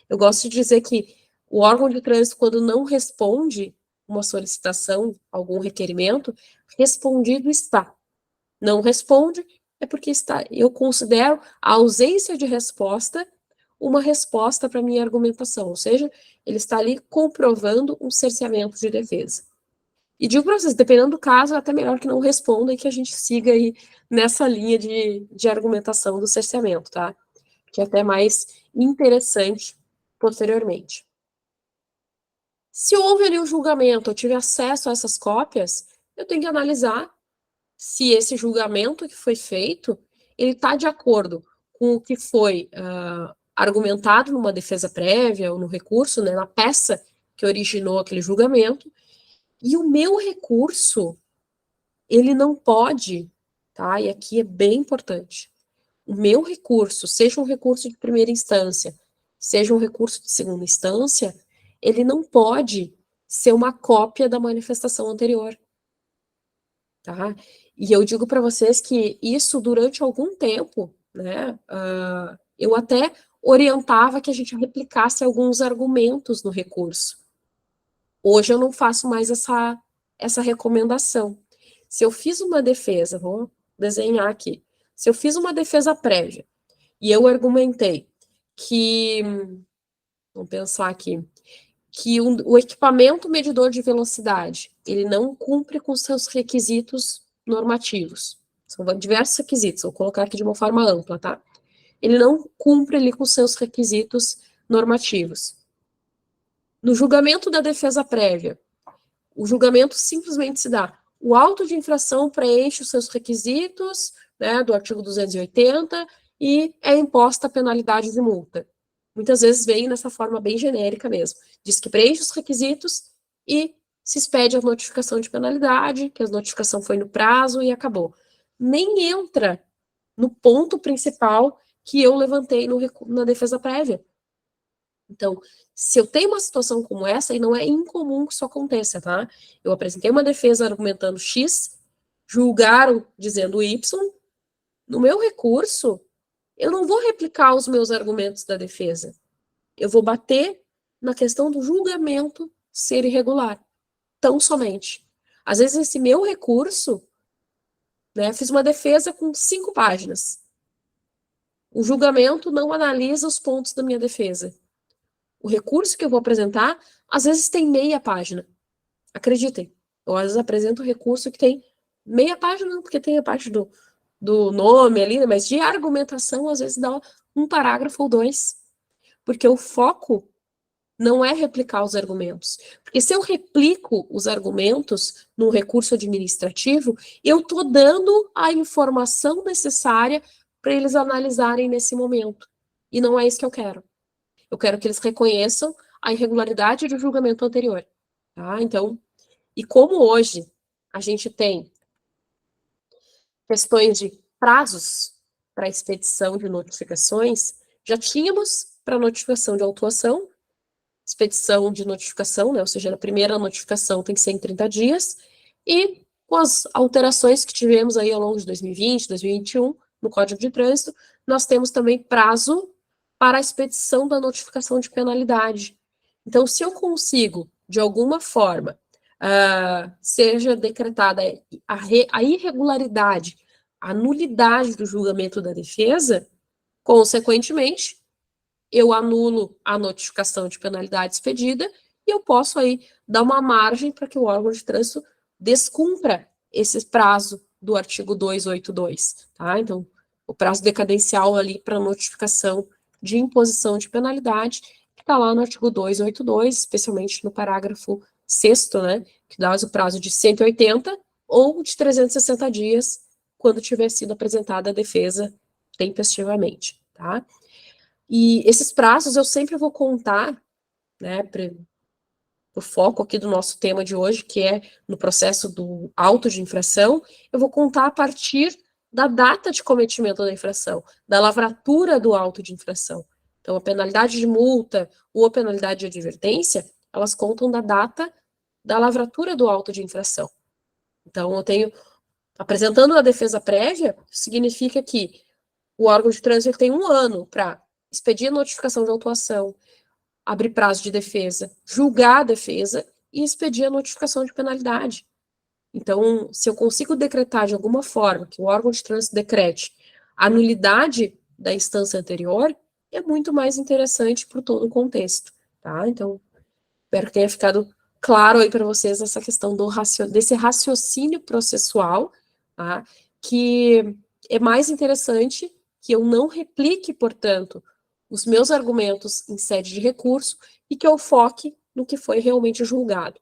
Eu gosto de dizer que o órgão de trânsito, quando não responde uma solicitação, algum requerimento, respondido está. Não responde, é porque está. Eu considero a ausência de resposta uma resposta para a minha argumentação, ou seja, ele está ali comprovando um cerceamento de defesa. E digo para vocês, dependendo do caso, é até melhor que não responda e que a gente siga aí nessa linha de argumentação do cerceamento, tá? Que é até mais interessante posteriormente. Se houve ali um julgamento, eu tive acesso a essas cópias, eu tenho que analisar se esse julgamento que foi feito, ele está de acordo com o que foi argumentado numa defesa prévia ou no recurso, né, na peça que originou aquele julgamento, e o meu recurso, ele não pode, tá? E aqui é bem importante. O meu recurso, seja um recurso de primeira instância, seja um recurso de segunda instância, ele não pode ser uma cópia da manifestação anterior, tá? E eu digo para vocês que isso, durante algum tempo, né, eu até orientava que a gente replicasse alguns argumentos no recurso. Hoje eu não faço mais essa recomendação. Se eu fiz uma defesa, vou desenhar aqui, se eu fiz uma defesa prévia e eu argumentei que, vamos pensar aqui, que o equipamento medidor de velocidade, ele não cumpre com seus requisitos normativos. São diversos requisitos, vou colocar aqui de uma forma ampla, tá? Ele não cumpre ali com seus requisitos normativos. No julgamento da defesa prévia, o julgamento simplesmente se dá. O auto de infração preenche os seus requisitos, né, do artigo 280, e é imposta a penalidade de multa. Muitas vezes vem nessa forma bem genérica mesmo. Diz que preenche os requisitos e se expede a notificação de penalidade, que a notificação foi no prazo e acabou. Nem entra no ponto principal que eu levantei na defesa prévia. Então, se eu tenho uma situação como essa, e não é incomum que isso aconteça, tá? Eu apresentei uma defesa argumentando X, julgaram dizendo Y, no meu recurso, eu não vou replicar os meus argumentos da defesa. Eu vou bater na questão do julgamento ser irregular, tão somente. Às vezes, esse meu recurso, né, fiz uma defesa com 5 páginas. O julgamento não analisa os pontos da minha defesa. O recurso que eu vou apresentar, às vezes tem meia página. Acreditem, eu às vezes apresento um recurso que tem meia página, não, porque tem a parte do nome ali, né, mas de argumentação, às vezes dá um parágrafo ou 2. Porque o foco não é replicar os argumentos. Porque se eu replico os argumentos num recurso administrativo, eu estou dando a informação necessária para eles analisarem nesse momento. E não é isso que eu quero. Eu quero que eles reconheçam a irregularidade do julgamento anterior. Tá? Então, e como hoje a gente tem questões de prazos para expedição de notificações, já tínhamos para notificação de autuação, expedição de notificação, né? Ou seja, na primeira notificação tem que ser em 30 dias, e com as alterações que tivemos aí ao longo de 2020, 2021, no Código de Trânsito, nós temos também prazo para a expedição da notificação de penalidade. Então, se eu consigo, de alguma forma, seja decretada a irregularidade, a nulidade do julgamento da defesa, consequentemente, eu anulo a notificação de penalidade expedida e eu posso aí dar uma margem para que o órgão de trânsito descumpra esse prazo do artigo 282, tá? Então, o prazo decadencial ali para notificação de imposição de penalidade, que está lá no artigo 282, especialmente no parágrafo 6º, né, que dá o prazo de 180 ou de 360 dias, quando tiver sido apresentada a defesa tempestivamente, tá? E esses prazos eu sempre vou contar, né, o foco aqui do nosso tema de hoje, que é no processo do auto de infração, eu vou contar a partir da data de cometimento da infração, da lavratura do auto de infração. Então, a penalidade de multa ou a penalidade de advertência, elas contam da data da lavratura do auto de infração. Então, eu tenho, apresentando a defesa prévia, significa que o órgão de trânsito tem 1 ano para expedir a notificação de autuação, abrir prazo de defesa, julgar a defesa e expedir a notificação de penalidade. Então, se eu consigo decretar de alguma forma que o órgão de trânsito decrete a nulidade da instância anterior, é muito mais interessante para todo o contexto, tá? Então, espero que tenha ficado claro aí para vocês essa questão desse raciocínio processual, tá? Que é mais interessante que eu não replique, portanto, os meus argumentos em sede de recurso e que eu foque no que foi realmente julgado.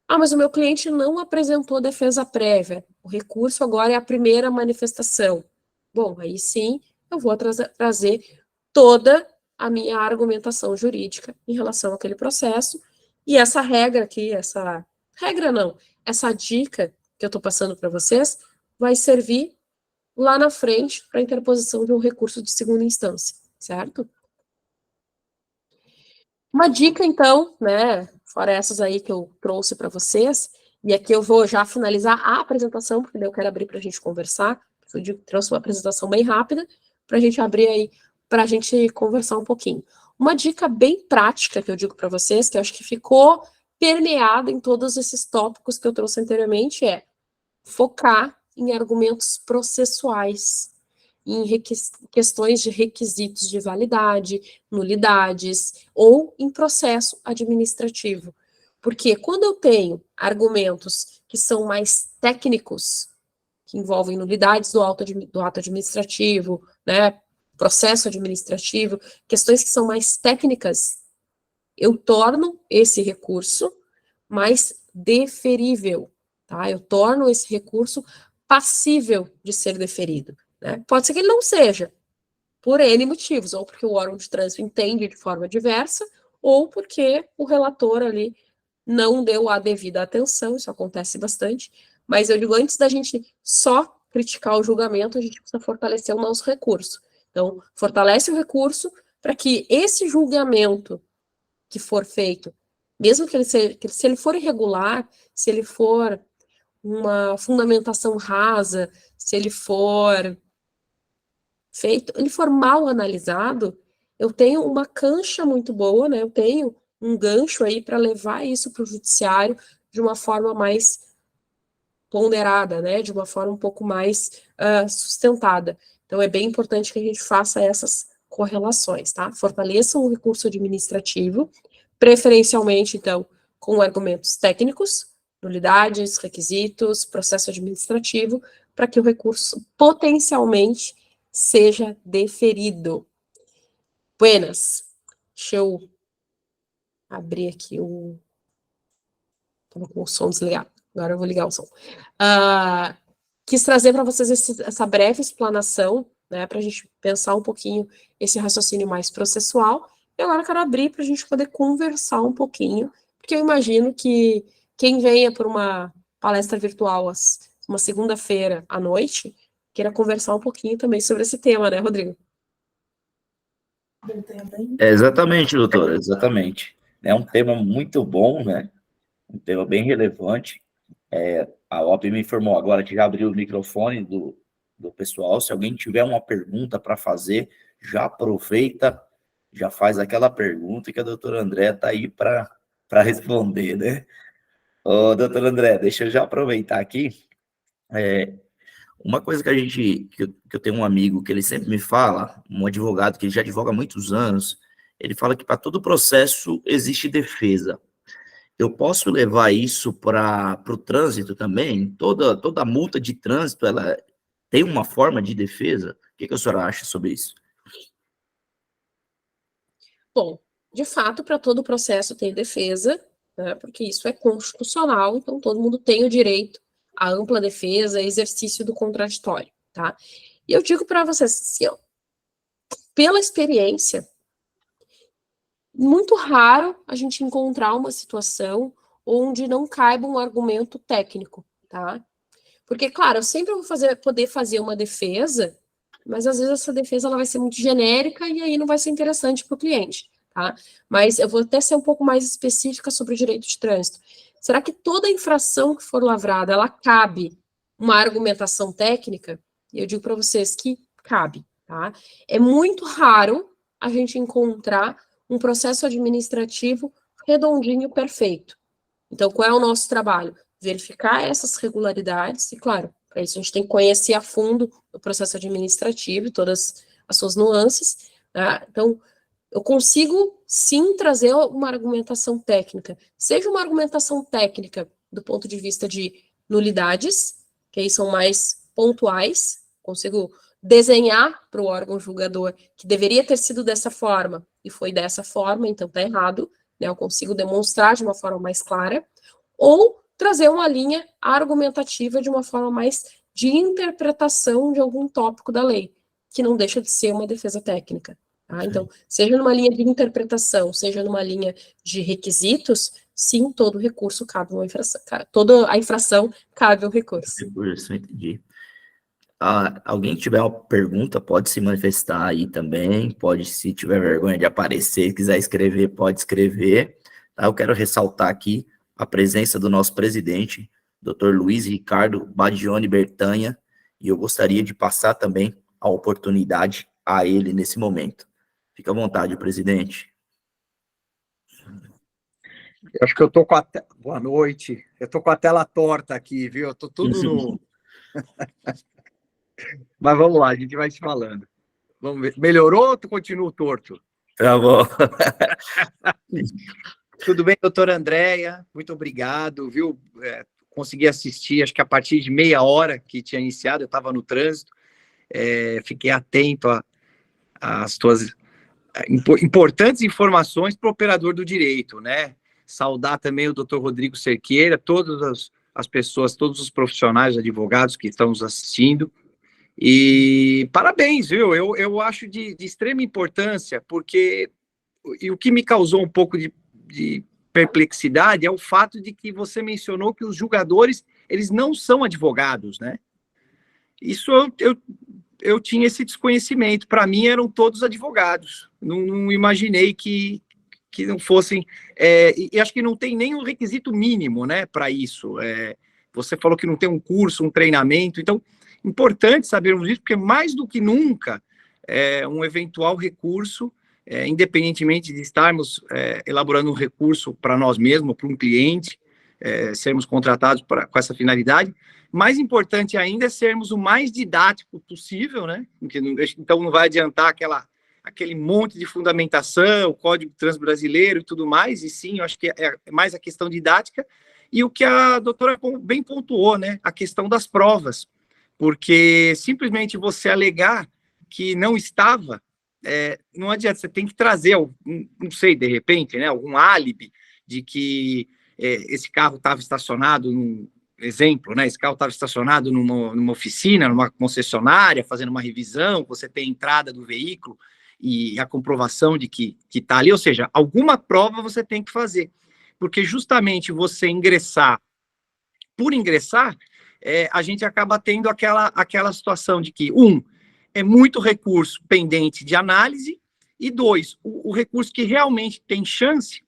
Ah, mas o meu cliente não apresentou defesa prévia. O recurso agora é a primeira manifestação. Bom, aí sim, eu vou trazer toda a minha argumentação jurídica em relação àquele processo. E essa regra aqui, essa dica que eu estou passando para vocês, vai servir lá na frente para a interposição de um recurso de segunda instância, certo? Uma dica, então, né, fora essas aí que eu trouxe para vocês, e aqui eu vou já finalizar a apresentação, porque daí eu quero abrir para a gente conversar, eu trouxe uma apresentação bem rápida, para a gente abrir aí, para a gente conversar um pouquinho. Uma dica bem prática que eu digo para vocês, que eu acho que ficou permeada em todos esses tópicos que eu trouxe anteriormente, é focar em argumentos processuais, em questões de requisitos de validade, nulidades, ou em processo administrativo. Porque quando eu tenho argumentos que são mais técnicos, que envolvem nulidades do ato administrativo, né, processo administrativo, questões que são mais técnicas, eu torno esse recurso mais deferível, tá? Eu torno esse recurso passível de ser deferido. Né? Pode ser que ele não seja, por N motivos, ou porque o órgão de trânsito entende de forma diversa, ou porque o relator ali não deu a devida atenção, isso acontece bastante, mas eu digo, antes da gente só criticar o julgamento, a gente precisa fortalecer o nosso recurso. Então, fortalece o recurso para que esse julgamento que for feito, mesmo que se ele for irregular, se ele for uma fundamentação rasa, se ele for ele for mal analisado, eu tenho uma cancha muito boa, né? Eu tenho um gancho aí para levar isso para o judiciário de uma forma mais ponderada, né? De uma forma um pouco mais sustentada. Então, é bem importante que a gente faça essas correlações, tá? Fortaleçam o recurso administrativo, preferencialmente, então, com argumentos técnicos, nulidades, requisitos, processo administrativo, para que o recurso potencialmente seja deferido. Buenas. Deixa eu abrir aqui o... Estava com o som desligado. Agora eu vou ligar o som. Quis trazer para vocês essa breve explanação, né, para a gente pensar um pouquinho esse raciocínio mais processual. E agora eu quero abrir para a gente poder conversar um pouquinho, porque eu imagino que quem venha por uma palestra virtual uma segunda-feira à noite, queira conversar um pouquinho também sobre esse tema, né, Rodrigo? Exatamente, doutora, exatamente. É um tema muito bom, né? Um tema bem relevante. A OAB me informou agora que já abriu o microfone do do pessoal. Se alguém tiver uma pergunta para fazer, já aproveita, já faz aquela pergunta que a doutora André está aí para responder, né? Ô, doutor André, deixa eu já aproveitar aqui. Uma coisa que eu tenho um amigo que ele sempre me fala, um advogado que já advoga há muitos anos, ele fala que para todo processo existe defesa. Eu posso levar isso para o trânsito também? Toda multa de trânsito, ela tem uma forma de defesa? O que a senhora acha sobre isso? Bom, de fato, para todo processo tem defesa, né, porque isso é constitucional, então todo mundo tem o direito à ampla defesa, exercício do contraditório, tá? E eu digo para vocês, assim, ó, pela experiência, muito raro a gente encontrar uma situação onde não caiba um argumento técnico, tá? Porque, claro, eu sempre vou poder fazer uma defesa, mas às vezes essa defesa ela vai ser muito genérica e aí não vai ser interessante para o cliente, tá? Mas eu vou até ser um pouco mais específica sobre o direito de trânsito. Será que toda infração que for lavrada, ela cabe uma argumentação técnica? E eu digo para vocês que cabe, tá? É muito raro a gente encontrar um processo administrativo redondinho, perfeito. Então, qual é o nosso trabalho? Verificar essas regularidades, e claro, para isso a gente tem que conhecer a fundo o processo administrativo e todas as suas nuances, tá? Então, eu consigo sim trazer uma argumentação técnica, seja uma argumentação técnica do ponto de vista de nulidades, que aí são mais pontuais, consigo desenhar para o órgão julgador que deveria ter sido dessa forma e foi dessa forma, então está errado, né? Eu consigo demonstrar de uma forma mais clara, ou trazer uma linha argumentativa de uma forma mais de interpretação de algum tópico da lei, que não deixa de ser uma defesa técnica. Tá? Então, seja numa linha de interpretação, seja numa linha de requisitos, sim, todo recurso cabe uma infração. Toda a infração cabe um recurso. Recurso, entendi. Alguém que tiver uma pergunta, pode se manifestar aí também, pode, se tiver vergonha de aparecer, quiser escrever, pode escrever. Tá? Eu quero ressaltar aqui a presença do nosso presidente, Dr. Luiz Ricardo Badione Bertanha, e eu gostaria de passar também a oportunidade a ele nesse momento. Fica à vontade, presidente. Eu acho que eu tô com a... Boa noite. Eu tô com a tela torta aqui, viu? Eu tô tudo no... Mas vamos lá, a gente vai se falando. Vamos ver. Melhorou ou tu continua torto? Tá bom. Tudo bem, doutora Andréia? Muito obrigado, viu? Consegui assistir, acho que a partir de meia hora que tinha iniciado, eu estava no trânsito, fiquei atento às tuas importantes informações para o operador do direito, né? Saudar também o doutor Rodrigo Cerqueira, todas as pessoas, todos os profissionais, advogados que estão nos assistindo. E parabéns, viu? Eu acho de extrema importância, porque o que me causou um pouco de perplexidade é o fato de que você mencionou que os julgadores, eles não são advogados, né? Isso eu tinha esse desconhecimento. Para mim, eram todos advogados. Não imaginei que não fossem... e acho que não tem nem um requisito mínimo, né, para isso. Você falou que não tem um curso, um treinamento. Então, importante sabermos isso, porque mais do que nunca, um eventual recurso, independentemente de estarmos elaborando um recurso para nós mesmos, para um cliente, sermos contratados com essa finalidade, mais importante ainda é sermos o mais didático possível, né? Então não vai adiantar aquele monte de fundamentação, o Código Transbrasileiro e tudo mais, e sim, eu acho que é mais a questão didática, e o que a doutora bem pontuou, né? A questão das provas, porque simplesmente você alegar que não estava, não adianta, você tem que trazer, não sei, de repente, né, algum álibi de que esse carro estava estacionado, exemplo, né, esse carro estava estacionado numa oficina, numa concessionária, fazendo uma revisão, você tem a entrada do veículo e a comprovação de que está ali, ou seja, alguma prova você tem que fazer, porque justamente você ingressar, por ingressar, a gente acaba tendo aquela situação de que, é muito recurso pendente de análise, e 2, o recurso que realmente tem chance,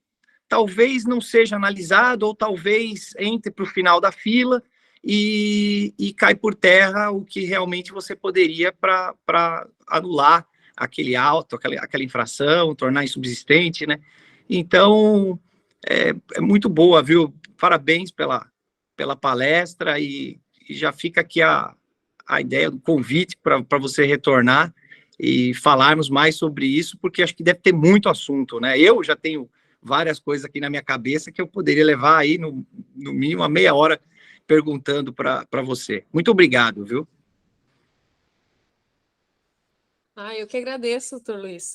talvez não seja analisado, ou talvez entre para o final da fila, e cai por terra o que realmente você poderia para anular aquele auto, aquela infração, tornar insubsistente, né? Então, é muito boa, viu? Parabéns pela palestra e já fica aqui a ideia do convite para você retornar e falarmos mais sobre isso, porque acho que deve ter muito assunto, né? Eu já tenho várias coisas aqui na minha cabeça que eu poderia levar aí no mínimo uma meia hora perguntando para você. Muito obrigado, viu? Eu que agradeço, doutor Luiz.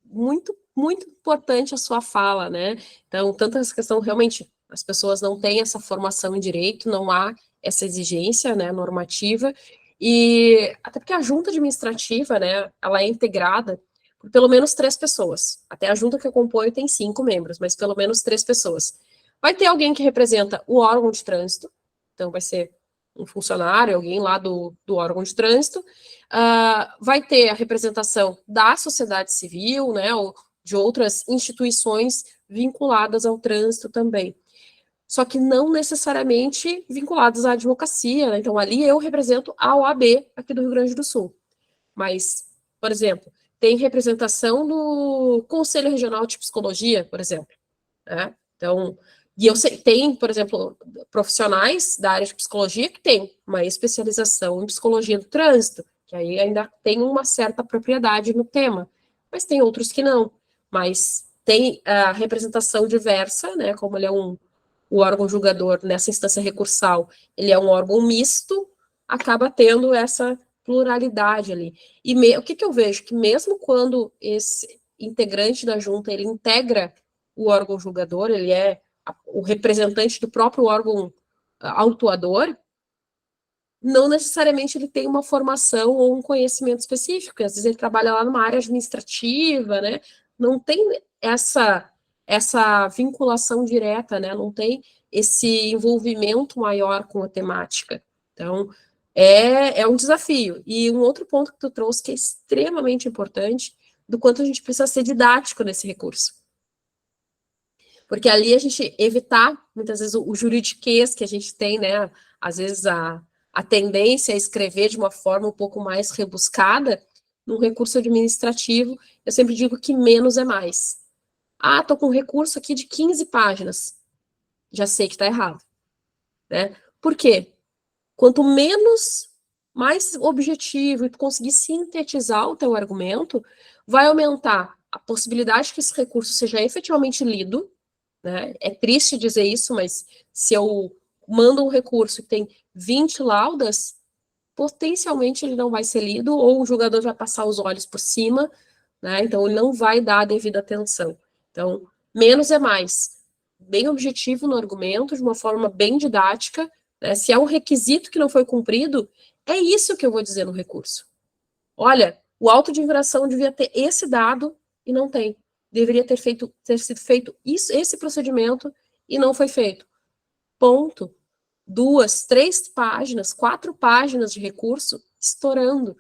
Muito, muito importante a sua fala, né? Então, tanto essa questão, realmente, as pessoas não têm essa formação em direito, não há essa exigência, né, normativa, e até porque a junta administrativa, né, ela é integrada por pelo menos 3 pessoas. Até a junta que eu componho tem 5 membros, mas pelo menos 3 pessoas. Vai ter alguém que representa o órgão de trânsito, então vai ser um funcionário, alguém lá do órgão de trânsito, vai ter a representação da sociedade civil, né, ou de outras instituições vinculadas ao trânsito também. Só que não necessariamente vinculadas à advocacia, né? Então ali eu represento a OAB aqui do Rio Grande do Sul. Mas, por exemplo, tem representação do Conselho Regional de Psicologia, por exemplo, né? Então, e eu sei, tem, por exemplo, profissionais da área de psicologia que tem uma especialização em psicologia do trânsito, que aí ainda tem uma certa propriedade no tema, mas tem outros que não. Mas tem a representação diversa, né? Como ele é o órgão julgador nessa instância recursal, ele é um órgão misto, acaba tendo essa pluralidade ali. E o que eu vejo? Que mesmo quando esse integrante da junta, ele integra o órgão julgador, ele é o representante do próprio órgão autuador, não necessariamente ele tem uma formação ou um conhecimento específico, às vezes ele trabalha lá numa área administrativa, né? Não tem essa vinculação direta, né? Não tem esse envolvimento maior com a temática. Então, é um desafio. E um outro ponto que tu trouxe que é extremamente importante, do quanto a gente precisa ser didático nesse recurso. Porque ali a gente evitar, muitas vezes, o juridiquês que a gente tem, né? Às vezes a tendência a escrever de uma forma um pouco mais rebuscada, num recurso administrativo, eu sempre digo que menos é mais. Tô com um recurso aqui de 15 páginas. Já sei que está errado. Né? Por quê? Quanto mais objetivo e tu conseguir sintetizar o teu argumento, vai aumentar a possibilidade que esse recurso seja efetivamente lido, né? É triste dizer isso, mas se eu mando um recurso que tem 20 laudas, potencialmente ele não vai ser lido, ou o julgador vai passar os olhos por cima, né? Então ele não vai dar a devida atenção. Então, menos é mais. Bem objetivo no argumento, de uma forma bem didática, né? Se é um requisito que não foi cumprido, é isso que eu vou dizer no recurso. Olha, o auto de infração devia ter esse dado e não tem. Deveria ter sido feito esse procedimento e não foi feito. Ponto. 2, 3 páginas, 4 páginas de recurso estourando.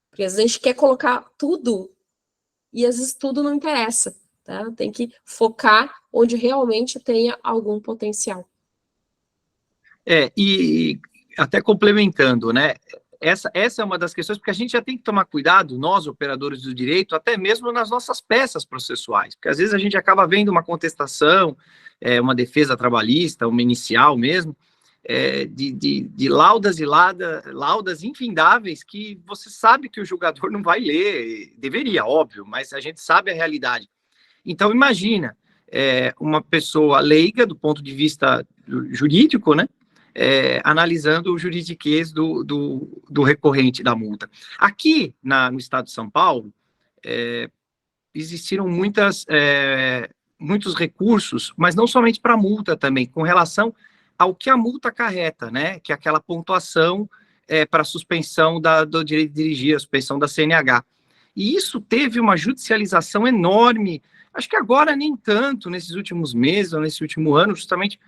Porque às vezes a gente quer colocar tudo e às vezes tudo não interessa. Tá? Tem que focar onde realmente tenha algum potencial. E até complementando, né? Essa é uma das questões, porque a gente já tem que tomar cuidado, nós, operadores do direito, até mesmo nas nossas peças processuais, porque às vezes a gente acaba vendo uma contestação, uma defesa trabalhista, uma inicial mesmo, de laudas e laudas infindáveis que você sabe que o julgador não vai ler, deveria, óbvio, mas a gente sabe a realidade. Então, imagina uma pessoa leiga do ponto de vista jurídico, né? Analisando o juridiquês do recorrente da multa. Aqui, no estado de São Paulo, existiram muitos recursos, mas não somente para multa também, com relação ao que a multa acarreta, né? Que é aquela pontuação para suspensão do direito de dirigir, a suspensão da CNH. E isso teve uma judicialização enorme, acho que agora nem tanto, nesses últimos meses, ou nesse último ano, justamente,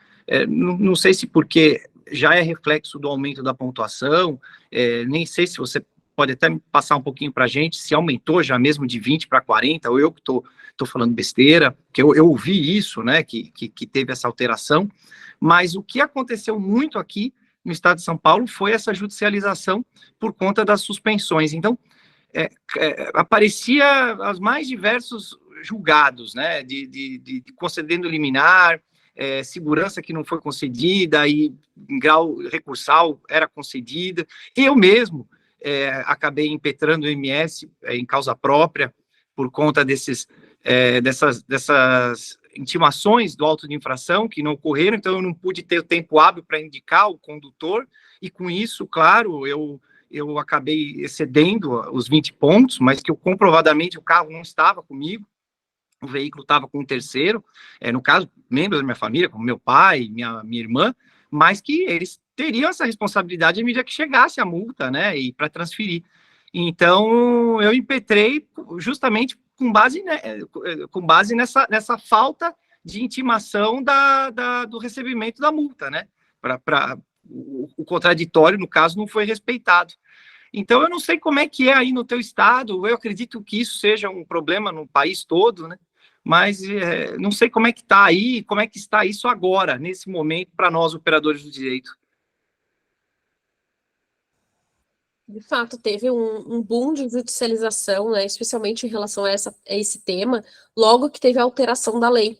não sei se porque já é reflexo do aumento da pontuação, nem sei se você pode até passar um pouquinho para a gente, se aumentou já mesmo de 20 para 40, ou eu que estou falando besteira, porque eu ouvi isso, né, que teve essa alteração, mas o que aconteceu muito aqui no estado de São Paulo foi essa judicialização por conta das suspensões. Então, aparecia os mais diversos julgados, né, de concedendo liminar, segurança que não foi concedida e em grau recursal era concedida. Eu mesmo acabei impetrando o MS em causa própria por conta dessas intimações do auto de infração que não ocorreram, então eu não pude ter o tempo hábil para indicar o condutor, e com isso, claro, eu acabei excedendo os 20 pontos, mas que comprovadamente o carro não estava comigo, o veículo estava com um terceiro, no caso, membros da minha família, como meu pai, minha irmã, mas que eles teriam essa responsabilidade à medida que chegasse a multa, né, e para transferir. Então, eu impetrei justamente com base nessa falta de intimação do recebimento da multa, né, o contraditório, no caso, não foi respeitado. Então, eu não sei como é que é aí no teu estado, eu acredito que isso seja um problema no país todo, né? Mas não sei como é que está aí, como é que está isso agora, nesse momento, para nós, operadores do direito. De fato, teve um boom de judicialização, né, especialmente em relação a esse tema, logo que teve a alteração da lei,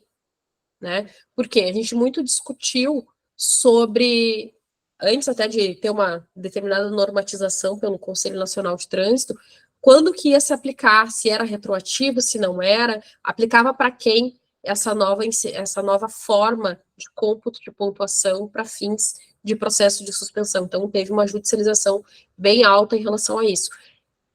né? Porque a gente muito discutiu sobre, antes até de ter uma determinada normatização pelo Conselho Nacional de Trânsito, quando que ia se aplicar, se era retroativo, se não era, aplicava para quem essa nova forma de cômputo de pontuação para fins de processo de suspensão. Então, teve uma judicialização bem alta em relação a isso.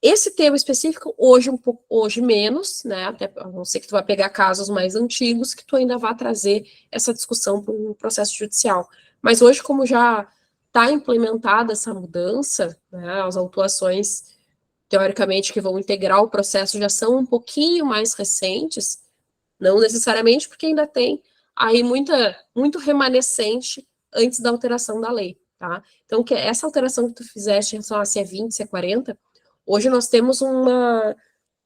Esse tema específico, hoje menos, né, até a não ser que tu vai pegar casos mais antigos, que tu ainda vai trazer essa discussão para um processo judicial. Mas hoje, como já está implementada essa mudança, né, as autuações, teoricamente, que vão integrar o processo já são um pouquinho mais recentes, não necessariamente porque ainda tem aí muito remanescente antes da alteração da lei, tá? Então, essa alteração que tu fizeste em relação a se é 20, se é 40, hoje nós temos uma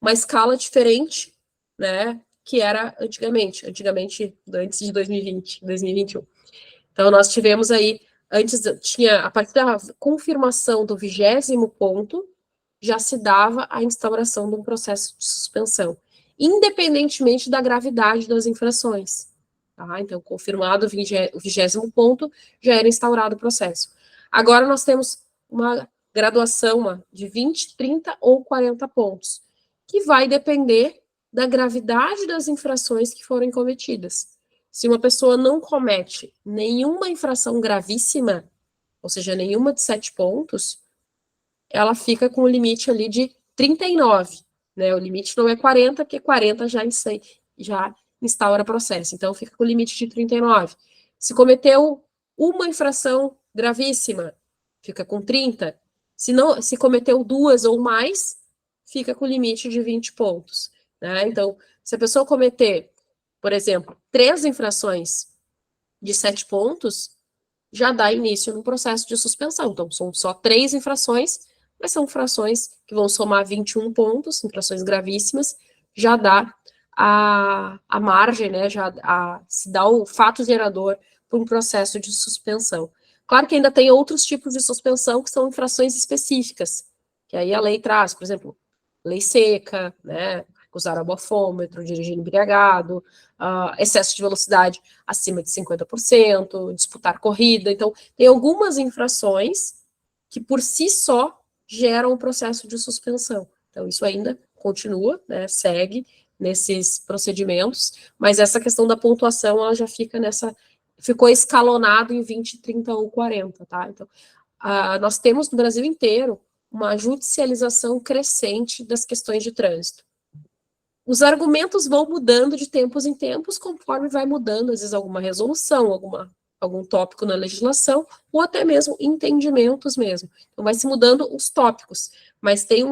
escala diferente, né, que era antigamente, antes de 2020, 2021. Então, nós tivemos aí, antes tinha, a partir da confirmação do 20º ponto, já se dava a instauração de um processo de suspensão, independentemente da gravidade das infrações. Tá? Então, confirmado o 20º ponto, já era instaurado o processo. Agora nós temos uma graduação de 20, 30 ou 40 pontos, que vai depender da gravidade das infrações que forem cometidas. Se uma pessoa não comete nenhuma infração gravíssima, ou seja, nenhuma de 7 pontos, ela fica com o limite ali de 39, né? O limite não é 40, porque 40 já instaura processo, então fica com o limite de 39. Se cometeu uma infração gravíssima, fica com 30. Se cometeu 2 ou mais, fica com o limite de 20 pontos, né? Então, se a pessoa cometer, por exemplo, 3 infrações de 7 pontos, já dá início no processo de suspensão. Então, são só 3 infrações, mas são infrações que vão somar 21 pontos, infrações gravíssimas, já dá a margem, né, se dá o fato gerador para um processo de suspensão. Claro que ainda tem outros tipos de suspensão que são infrações específicas, que aí a lei traz, por exemplo, lei seca, né, usar o bafômetro, dirigir embriagado, excesso de velocidade acima de 50%, disputar corrida. Então, tem algumas infrações que por si só geram o processo de suspensão. Então, isso ainda continua, né, segue nesses procedimentos, mas essa questão da pontuação, ela já ficou escalonado em 20, 30 ou 40, tá? Então, nós temos no Brasil inteiro uma judicialização crescente das questões de trânsito. Os argumentos vão mudando de tempos em tempos, conforme vai mudando, às vezes, alguma resolução, algum tópico na legislação, ou até mesmo entendimentos mesmo. Então, vai se mudando os tópicos, mas tem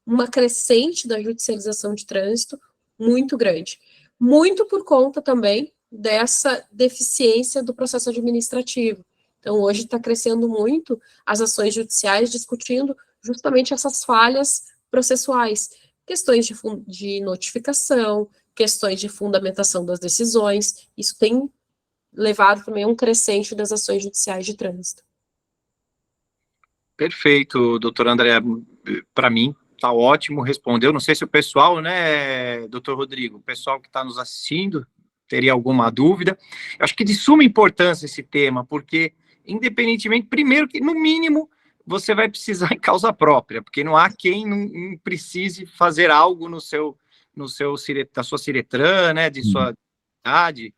uma crescente da judicialização de trânsito muito grande. Muito por conta também dessa deficiência do processo administrativo. Então, hoje está crescendo muito as ações judiciais discutindo justamente essas falhas processuais, questões de notificação, questões de fundamentação das decisões. Isso tem levado também a um crescente das ações judiciais de trânsito. Perfeito, doutor André. Para mim, tá ótimo, respondeu. Não sei se o pessoal, né, doutor Rodrigo, o pessoal que está nos assistindo, teria alguma dúvida. Eu acho que de suma importância esse tema, porque, independentemente, primeiro que, no mínimo, você vai precisar em causa própria, porque não há quem não precise fazer algo na sua Ciretran, né, de sua cidade.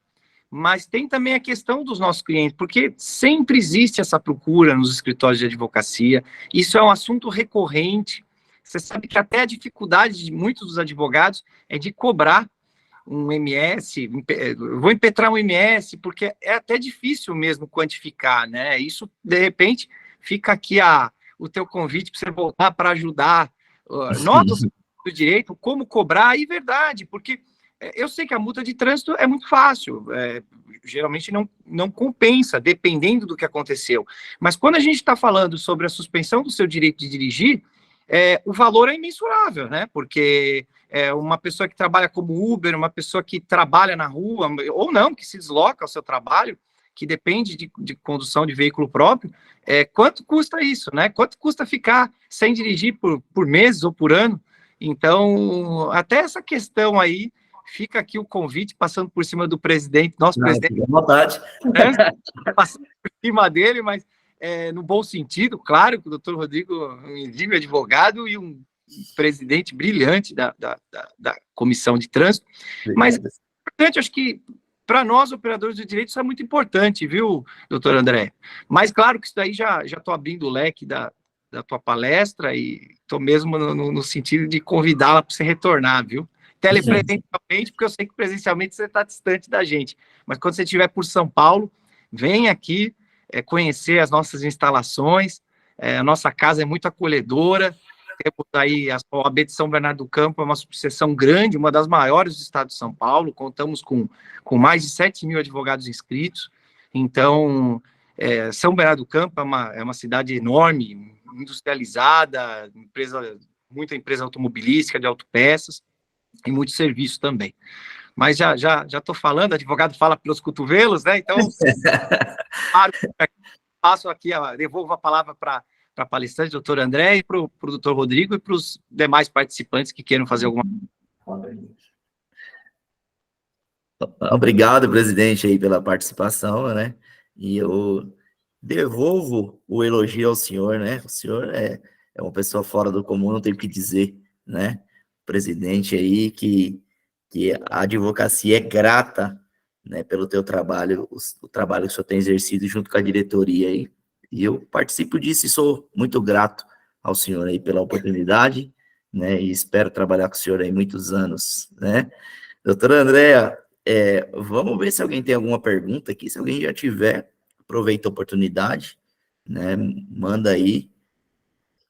Mas tem também a questão dos nossos clientes, porque sempre existe essa procura nos escritórios de advocacia, isso é um assunto recorrente. Você sabe que até a dificuldade de muitos dos advogados é de cobrar um MS, vou impetrar um MS, porque é até difícil mesmo quantificar, né? Isso, de repente, fica aqui o teu convite para você voltar para ajudar nós do direito, como cobrar, e verdade, porque eu sei que a multa de trânsito é muito fácil, geralmente não compensa, dependendo do que aconteceu. Mas quando a gente está falando sobre a suspensão do seu direito de dirigir, o valor é imensurável, né? Porque uma pessoa que trabalha como Uber, uma pessoa que trabalha na rua, ou não, que se desloca ao seu trabalho, que depende de condução de veículo próprio, quanto custa isso, né? Quanto custa ficar sem dirigir por meses ou por ano? Então, até essa questão aí, fica aqui o convite, passando por cima do presidente, nosso presidente. À vontade. Passando por cima dele, mas no bom sentido, claro, que o doutor Rodrigo é um exímio advogado e um presidente brilhante da Comissão de Trânsito. Mas, importante, acho que para nós, operadores de direito, isso é muito importante, viu, doutor André? Mas, claro que isso daí já estou abrindo o leque da tua palestra e estou mesmo no sentido de convidá-la para você retornar, viu? Telepresencialmente, porque eu sei que presencialmente você está distante da gente. Mas quando você estiver por São Paulo, vem aqui conhecer as nossas instalações. A nossa casa é muito acolhedora. Temos aí a OAB de São Bernardo do Campo, é uma subseção grande, uma das maiores do estado de São Paulo. Contamos com mais de 7.000 advogados inscritos. Então, São Bernardo do Campo é uma cidade enorme, industrializada, muita empresa automobilística de autopeças e muito serviço também. Mas já estou falando, advogado fala pelos cotovelos, né? Então, passo aqui, devolvo a palavra para a palestrante, doutor André, e para o doutor Rodrigo e para os demais participantes que queiram fazer alguma coisa. Obrigado, presidente, aí pela participação, né? E eu devolvo o elogio ao senhor, né? O senhor é uma pessoa fora do comum, não tem o que dizer, né? Presidente aí que a advocacia é grata, né, pelo teu trabalho, o trabalho que o senhor tem exercido junto com a diretoria aí. E eu participo disso e sou muito grato ao senhor aí pela oportunidade, né? E espero trabalhar com o senhor aí muitos anos, né? Doutora Andréa, vamos ver se alguém tem alguma pergunta aqui. Se alguém já tiver, aproveita a oportunidade, né? Manda aí,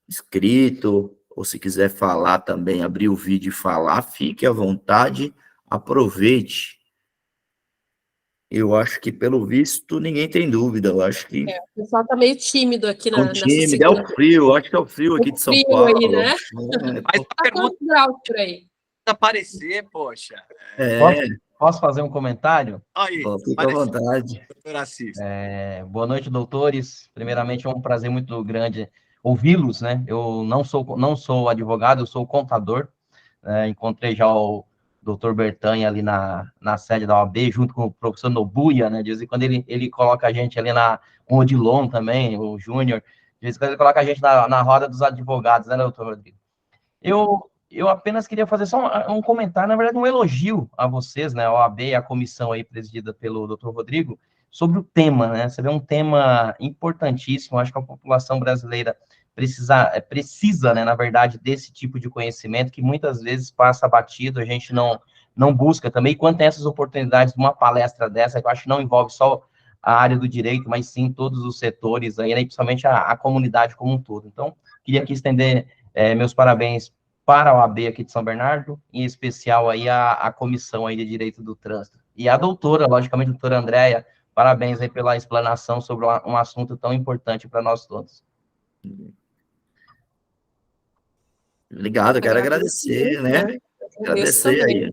escrito, ou se quiser falar também, abrir o vídeo e falar, fique à vontade, aproveite. Eu acho que, pelo visto, ninguém tem dúvida. Eu acho que... o pessoal está meio tímido aqui nessa tímido, é o frio, acho que é o frio aqui de São Paulo. Aí, né? Mas Tá quantos graus por aí? Aparecer, poxa. Posso fazer um comentário? Aí, fica à vontade. Doutor Assis. Boa noite, doutores. Primeiramente, é um prazer muito grande ouvi-los, né? Eu não sou advogado, eu sou contador. Encontrei já o doutor Bertanha ali na sede da OAB, junto com o professor Nobuya, né? De vez em quando ele coloca a gente ali com o Odilon também, o Júnior. De vez em quando ele coloca a gente na roda dos advogados, né, doutor Rodrigo? Eu apenas queria fazer só um comentário, na verdade, um elogio a vocês, né, a OAB e a comissão aí presidida pelo doutor Rodrigo, sobre o tema, né? Você vê um tema importantíssimo, acho que a população brasileira precisa, né, na verdade, desse tipo de conhecimento que muitas vezes passa batido, a gente não busca também, e quando tem essas oportunidades de uma palestra dessa, que eu acho que não envolve só a área do direito, mas sim todos os setores aí, né, e principalmente a comunidade como um todo. Então, queria aqui estender meus parabéns para a OAB aqui de São Bernardo, em especial aí a comissão aí de Direito do Trânsito. E a doutora, logicamente, a doutora Andréa, parabéns aí pela explanação sobre um assunto tão importante para nós todos. Obrigado, eu quero agradecer, né? Agradeço Agradecer também.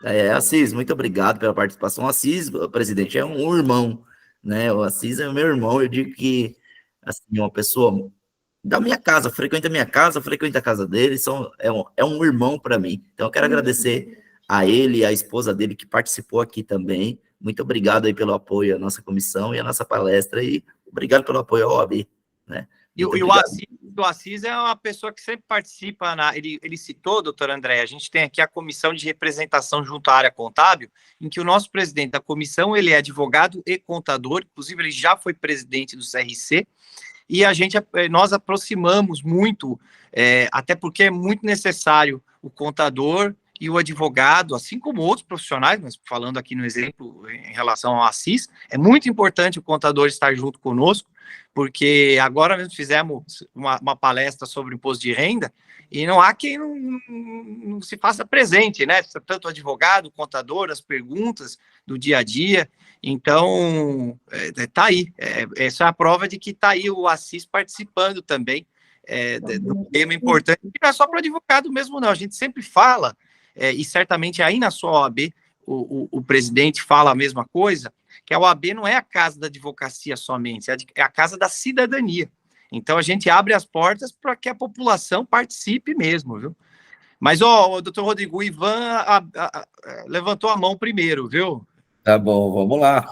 aí. Assis, muito obrigado pela participação. Assis, presidente, é um irmão, né? O Assis é meu irmão. Eu digo que, assim, uma pessoa da minha casa, frequenta a minha casa, frequenta a casa dele, é um irmão para mim. Então, eu quero agradecer a ele e a esposa dele que participou aqui também. Muito obrigado aí pelo apoio à nossa comissão e à nossa palestra, e obrigado pelo apoio ao OAB, né? E o Assis é uma pessoa que sempre participa, ele citou, doutor André, a gente tem aqui a comissão de representação junto à área contábil, em que o nosso presidente da comissão, ele é advogado e contador, inclusive ele já foi presidente do CRC, e nós aproximamos muito, até porque é muito necessário o contador e o advogado, assim como outros profissionais, mas falando aqui no exemplo em relação ao Assis, é muito importante o contador estar junto conosco, porque agora mesmo fizemos uma palestra sobre imposto de renda, e não há quem não se faça presente, né? Tanto o advogado, o contador, as perguntas do dia a dia. Então, tá aí. Essa é a prova de que tá aí o Assis participando também do tema importante. E não é só para o advogado mesmo, não. A gente sempre fala, e certamente aí na sua OAB o presidente fala a mesma coisa, que a OAB não é a casa da advocacia somente, é a casa da cidadania. Então, a gente abre as portas para que a população participe mesmo, viu? Mas, doutor Rodrigo, o Ivan levantou a mão primeiro, viu? Tá bom, vamos lá.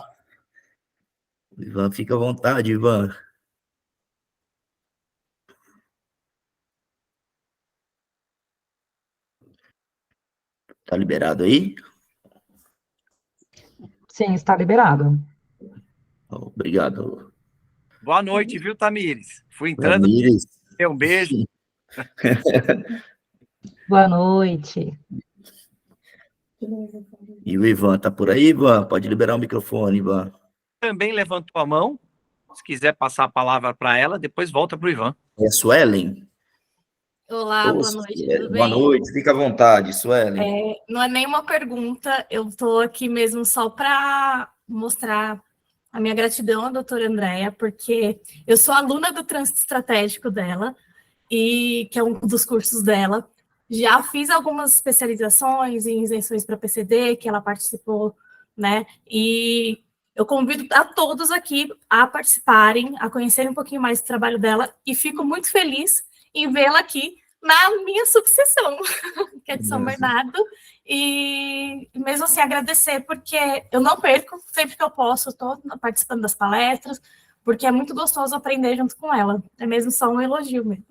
Ivan, fica à vontade, Ivan. Tá liberado aí? Sim, está liberado. Obrigado. Boa noite, viu, Tamires? Fui entrando, Ramires. um beijo. Boa noite. E o Ivan, tá por aí, Ivan? Pode liberar o microfone, Ivan. Também levantou a mão. Se quiser passar a palavra para ela, depois volta para o Ivan. É a Suelen? Olá, boa noite, tudo bem? Boa noite, fica à vontade, Suelen. Não é nenhuma pergunta, eu estou aqui mesmo só para mostrar a minha gratidão à doutora Andréia, porque eu sou aluna do trânsito estratégico dela, e que é um dos cursos dela. Já fiz algumas especializações em isenções para PCD, que ela participou, né? E eu convido a todos aqui a participarem, a conhecerem um pouquinho mais do trabalho dela, e fico muito feliz em vê-la aqui na minha subseção, que é de São Bernardo, e mesmo assim agradecer, porque eu não perco, sempre que eu posso, estou participando das palestras, porque é muito gostoso aprender junto com ela, é mesmo só um elogio mesmo.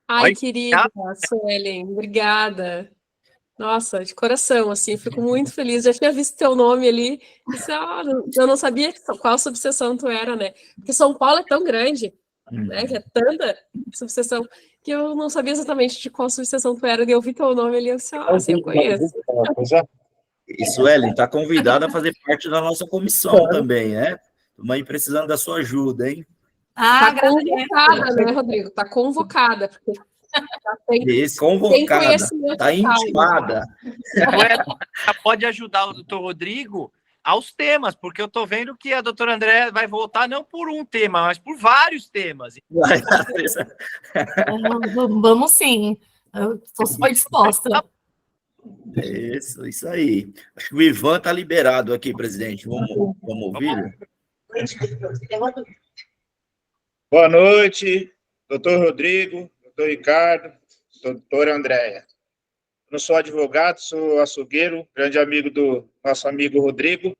Ai, querida, Suelen, obrigada. Nossa, de coração, assim, fico muito feliz. Já tinha visto teu nome ali, disse, eu não sabia qual subseção tu era, né? Porque São Paulo é tão grande, né? Que é tanta subseção, que eu não sabia exatamente de qual subseção tu era, e eu vi teu nome ali, eu disse, assim, eu conheço. E Suelen, tá convidada a fazer parte da nossa comissão também, né? Estamos aí precisando da sua ajuda, hein? Tá convocada, né, Rodrigo? Tá convocada, porque convocada, tá intimada. Pode ajudar o doutor Rodrigo aos temas, porque eu estou vendo que a doutora André vai voltar não por um tema, mas por vários temas. Vamos sim, eu estou super disposta. Isso aí. Acho que o Ivan está liberado aqui, presidente. Vamos ouvir? Boa noite, doutor Rodrigo, doutor Ricardo, doutora Andréia. Não sou advogado, sou açougueiro, grande amigo do nosso amigo Rodrigo.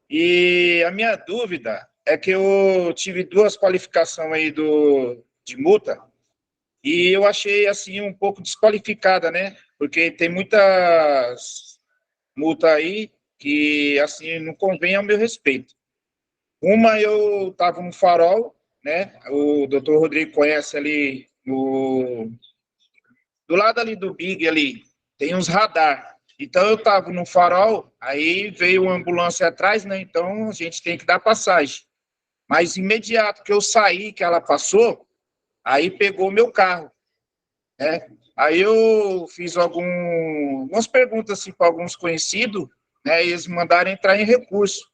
E a minha dúvida é que eu tive 2 qualificações aí de multa e eu achei assim um pouco desqualificada, né? Porque tem muitas multas aí que assim não convém ao meu respeito. Uma, eu estava no farol, né? O doutor Rodrigo conhece ali do lado ali do Big ali, tem uns radar. Então eu estava no farol, aí veio uma ambulância atrás, né? Então a gente tem que dar passagem. Mas imediato que eu saí, que ela passou, aí pegou meu carro, né? Aí eu fiz algumas perguntas assim, para alguns conhecidos, né? E eles me mandaram entrar em recurso.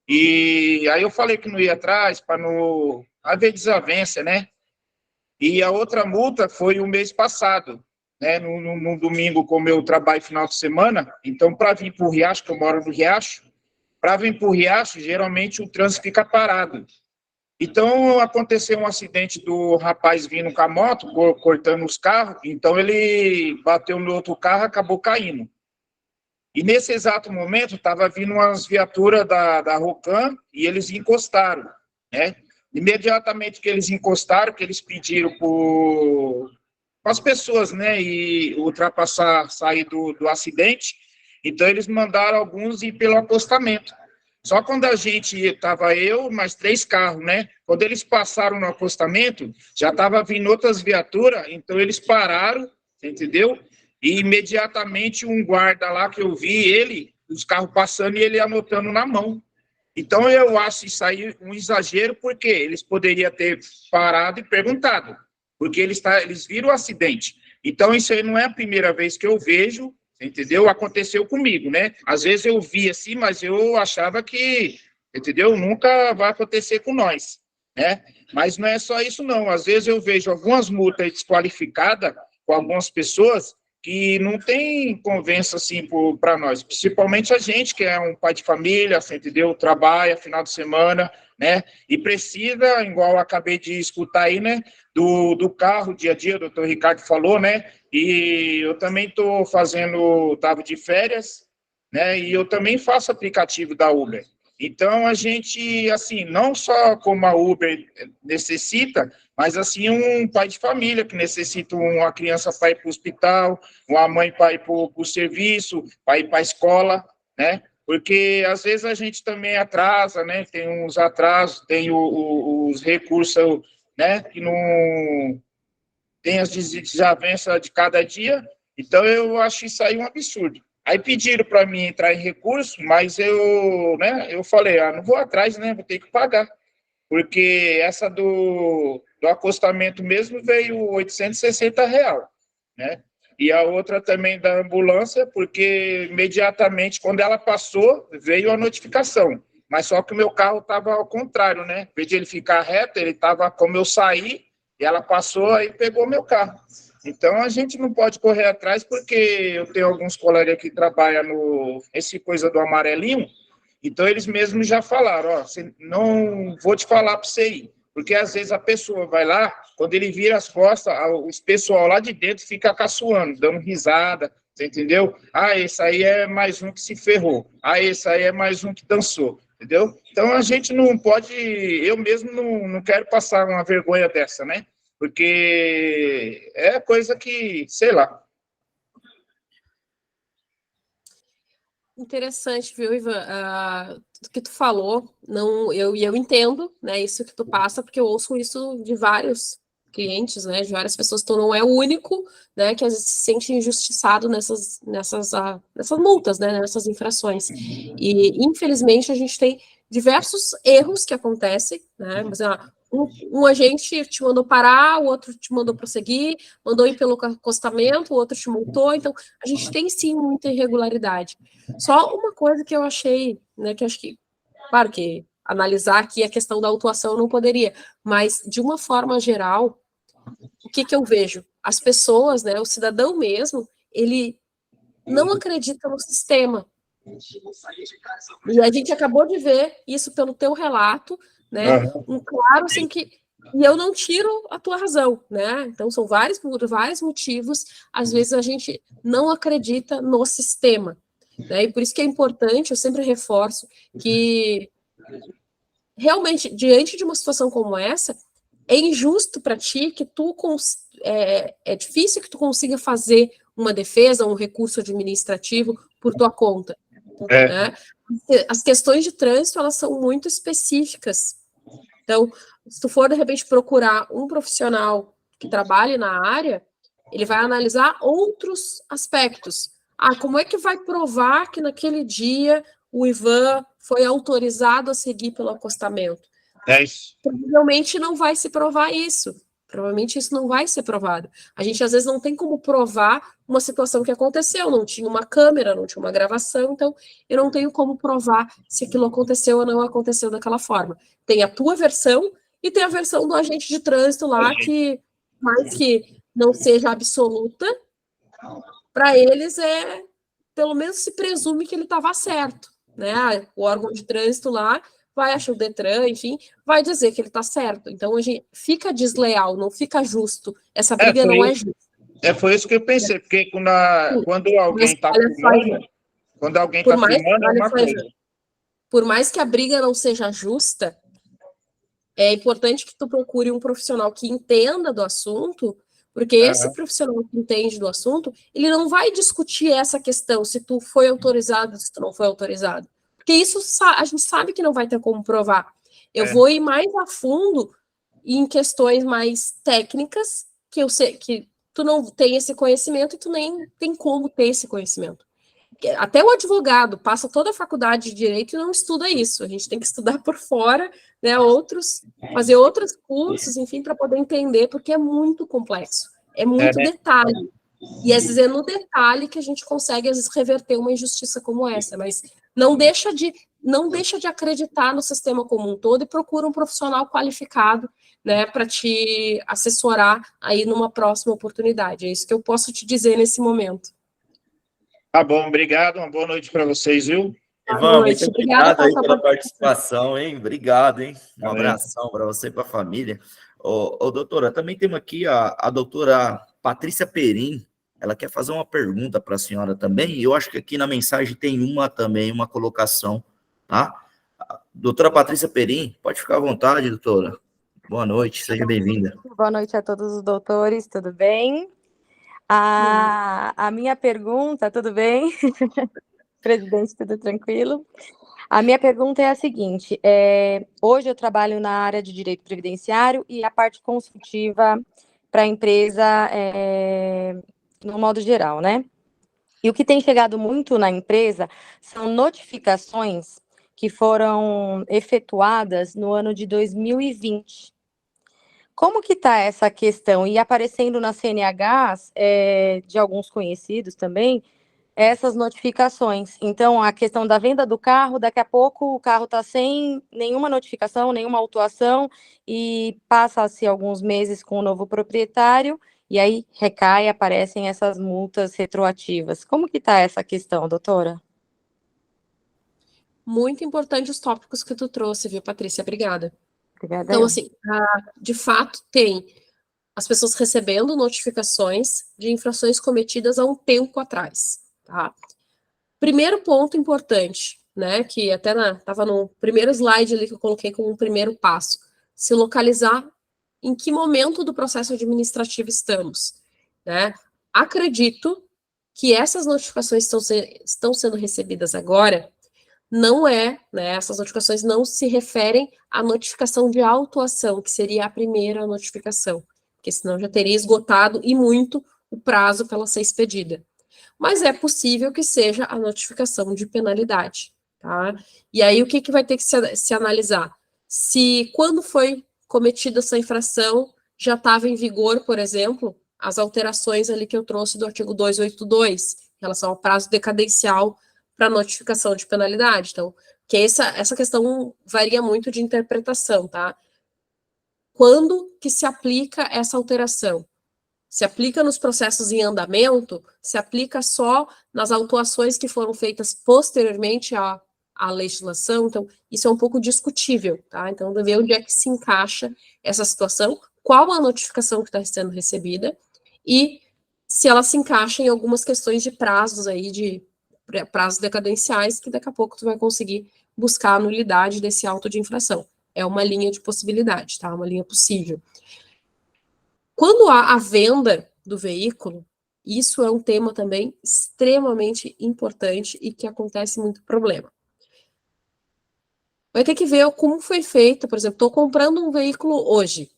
E aí eu falei que não ia atrás, para não haver desavença, né? E a outra multa foi o mês passado, né, no domingo, como eu trabalho final de semana, então para vir para o Riacho, que eu moro no Riacho, para vir para o Riacho, geralmente o trânsito fica parado. Então, aconteceu um acidente do rapaz vindo com a moto, cortando os carros, então ele bateu no outro carro e acabou caindo. E nesse exato momento, estava vindo umas viaturas da Rocan e eles encostaram, né? Imediatamente que eles encostaram, que eles pediram para as pessoas, né, e sair do acidente, então eles mandaram alguns ir pelo acostamento. Só quando a gente estava mais 3 carros, né? Quando eles passaram no acostamento, já estava vindo outras viaturas, então eles pararam, entendeu? E imediatamente um guarda lá que eu vi os carros passando e ele anotando na mão. Então eu acho isso aí um exagero, porque eles poderiam ter parado e perguntado, porque eles viram o acidente. Então isso aí não é a primeira vez que eu vejo, entendeu? Aconteceu comigo, né? Às vezes eu vi assim, mas eu achava que, entendeu? Nunca vai acontecer com nós, né? Mas não é só isso, não. Às vezes eu vejo algumas multas desqualificadas com algumas pessoas que não tem convença, assim, para nós. Principalmente a gente, que é um pai de família, entendeu? Trabalha final de semana, né? E precisa, igual eu acabei de escutar aí, né? Do carro, dia a dia, o doutor Ricardo falou, né? E eu também estava de férias, né? E eu também faço aplicativo da Uber. Então, a gente, assim, não só como a Uber necessita, mas, assim, um pai de família que necessita uma criança para ir para o hospital, uma mãe para ir para o serviço, para ir para a escola, né? Porque, às vezes, a gente também atrasa, né? Tem uns atrasos, tem os recursos, né? Que não tem as desavenças de cada dia. Então, eu acho isso aí um absurdo. Aí pediram para mim entrar em recurso, mas eu falei, não vou atrás, né? Vou ter que pagar. Porque essa do acostamento mesmo veio R$ 860, né? E a outra também da ambulância, porque imediatamente, quando ela passou, veio a notificação. Mas só que o meu carro estava ao contrário, né? Em vez de ele ficar reto, ele estava como eu saí, e ela passou e pegou meu carro. Então, a gente não pode correr atrás, porque eu tenho alguns colegas que trabalham esse coisa do amarelinho, então eles mesmos já falaram, não vou te falar para você ir, porque às vezes a pessoa vai lá, quando ele vira as costas, os pessoal lá de dentro fica caçoando, dando risada, você entendeu? Esse aí é mais um que se ferrou, esse aí é mais um que dançou, entendeu? Então, a gente não pode, eu mesmo não quero passar uma vergonha dessa, né? Porque é coisa que, sei lá. Interessante, viu, Ivan? O que tu falou, eu entendo, né, isso que tu passa, porque eu ouço isso de vários clientes, né, de várias pessoas, então não é o único, né, que às vezes se sente injustiçado nessas multas, né, nessas infrações. E, infelizmente, a gente tem diversos erros que acontecem, né, mas, um agente te mandou parar, o outro te mandou prosseguir, mandou ir pelo acostamento, o outro te multou, então a gente tem sim muita irregularidade. Só uma coisa que eu achei, né, que acho que, claro que analisar aqui a questão da autuação eu não poderia, mas de uma forma geral, o que eu vejo? As pessoas, né, o cidadão mesmo, ele não acredita no sistema. E a gente acabou de ver isso pelo teu relato, né? Claro, assim, que e eu não tiro a tua razão, né? Então, são vários motivos, às vezes a gente não acredita no sistema, né? E por isso que é importante, eu sempre reforço, que realmente, diante de uma situação como essa, é injusto para ti que é difícil que tu consiga fazer uma defesa, um recurso administrativo por tua conta, né? As questões de trânsito, elas são muito específicas. Então, se tu for, de repente, procurar um profissional que trabalhe na área, ele vai analisar outros aspectos. Como é que vai provar que naquele dia o Ivan foi autorizado a seguir pelo acostamento? Isso. Provavelmente não vai se provar isso. Provavelmente isso não vai ser provado. A gente, às vezes, não tem como provar uma situação que aconteceu. Não tinha uma câmera, não tinha uma gravação, então eu não tenho como provar se aquilo aconteceu ou não aconteceu daquela forma. Tem a tua versão e tem a versão do agente de trânsito lá que mais que não seja absoluta, para eles pelo menos se presume que ele estava certo, né? O órgão de trânsito lá vai achar o Detran, enfim, vai dizer que ele está certo. Então, a gente fica desleal, não fica justo. Essa briga não é justa. Foi isso que eu pensei, porque quando alguém está filmando, é uma coisa. Por mais que a briga não seja justa, é importante que tu procure um profissional que entenda do assunto, porque esse profissional que entende do assunto, ele não vai discutir essa questão, se tu foi autorizado, se tu não foi autorizado. Porque isso a gente sabe que não vai ter como provar. Eu vou ir mais a fundo em questões mais técnicas, que eu sei que tu não tem esse conhecimento e tu nem tem como ter esse conhecimento. Até o advogado passa toda a faculdade de direito e não estuda isso. A gente tem que estudar por fora, né, fazer outros cursos, enfim, para poder entender, porque é muito complexo, é muito detalhe. E às vezes é no detalhe que a gente consegue, às vezes, reverter uma injustiça como essa, mas não deixa de acreditar no sistema como um todo e procura um profissional qualificado, né, para te assessorar aí numa próxima oportunidade. É isso que eu posso te dizer nesse momento. Tá bom, obrigado, uma boa noite para vocês, viu? Ivan, muito obrigado aí pela participação, hein? Obrigado, hein? Um abração para você e para a família. Doutora, também temos aqui a doutora Patrícia Perim. Ela quer fazer uma pergunta para a senhora também, e eu acho que aqui na mensagem tem uma colocação, tá? Doutora Patrícia Perim, pode ficar à vontade, doutora. Boa noite, seja bem-vinda. Boa noite a todos os doutores, tudo bem? A minha pergunta, tudo bem? Presidente, tudo tranquilo? A minha pergunta é a seguinte, hoje eu trabalho na área de direito previdenciário e a parte consultiva para a empresa no modo geral, né? E o que tem chegado muito na empresa são notificações que foram efetuadas no ano de 2020. Como que está essa questão? E aparecendo nas CNHs, de alguns conhecidos também, essas notificações. Então, a questão da venda do carro, daqui a pouco o carro está sem nenhuma notificação, nenhuma autuação, e passa-se alguns meses com o novo proprietário, e aí recai, aparecem essas multas retroativas. Como que está essa questão, doutora? Muito importante os tópicos que tu trouxe, viu, Patrícia? Obrigada. Obrigada. Então, assim, de fato, tem as pessoas recebendo notificações de infrações cometidas há um tempo atrás, tá? Primeiro ponto importante, né, que até estava no primeiro slide ali que eu coloquei como um primeiro passo, se localizar em que momento do processo administrativo estamos, né? Acredito que essas notificações estão sendo recebidas agora, né, essas notificações não se referem à notificação de autuação, que seria a primeira notificação, porque senão já teria esgotado e muito o prazo para ela ser expedida. Mas é possível que seja a notificação de penalidade, tá? E aí o que vai ter que se analisar? Se quando foi cometida essa infração já estava em vigor, por exemplo, as alterações ali que eu trouxe do artigo 282, em relação ao prazo decadencial para notificação de penalidade. Então, que essa questão varia muito de interpretação, tá? Quando que se aplica essa alteração? Se aplica nos processos em andamento? Se aplica só nas autuações que foram feitas posteriormente à legislação? Então, isso é um pouco discutível, tá? Então, ver onde é que se encaixa essa situação, qual a notificação que está sendo recebida e se ela se encaixa em algumas questões de prazos aí, de prazos decadenciais, que daqui a pouco tu vai conseguir buscar a nulidade desse auto de infração. É uma linha de possibilidade, tá? Uma linha possível. Quando há a venda do veículo, isso é um tema também extremamente importante e que acontece muito problema. Vai ter que ver como foi feito, por exemplo, estou comprando um veículo hoje,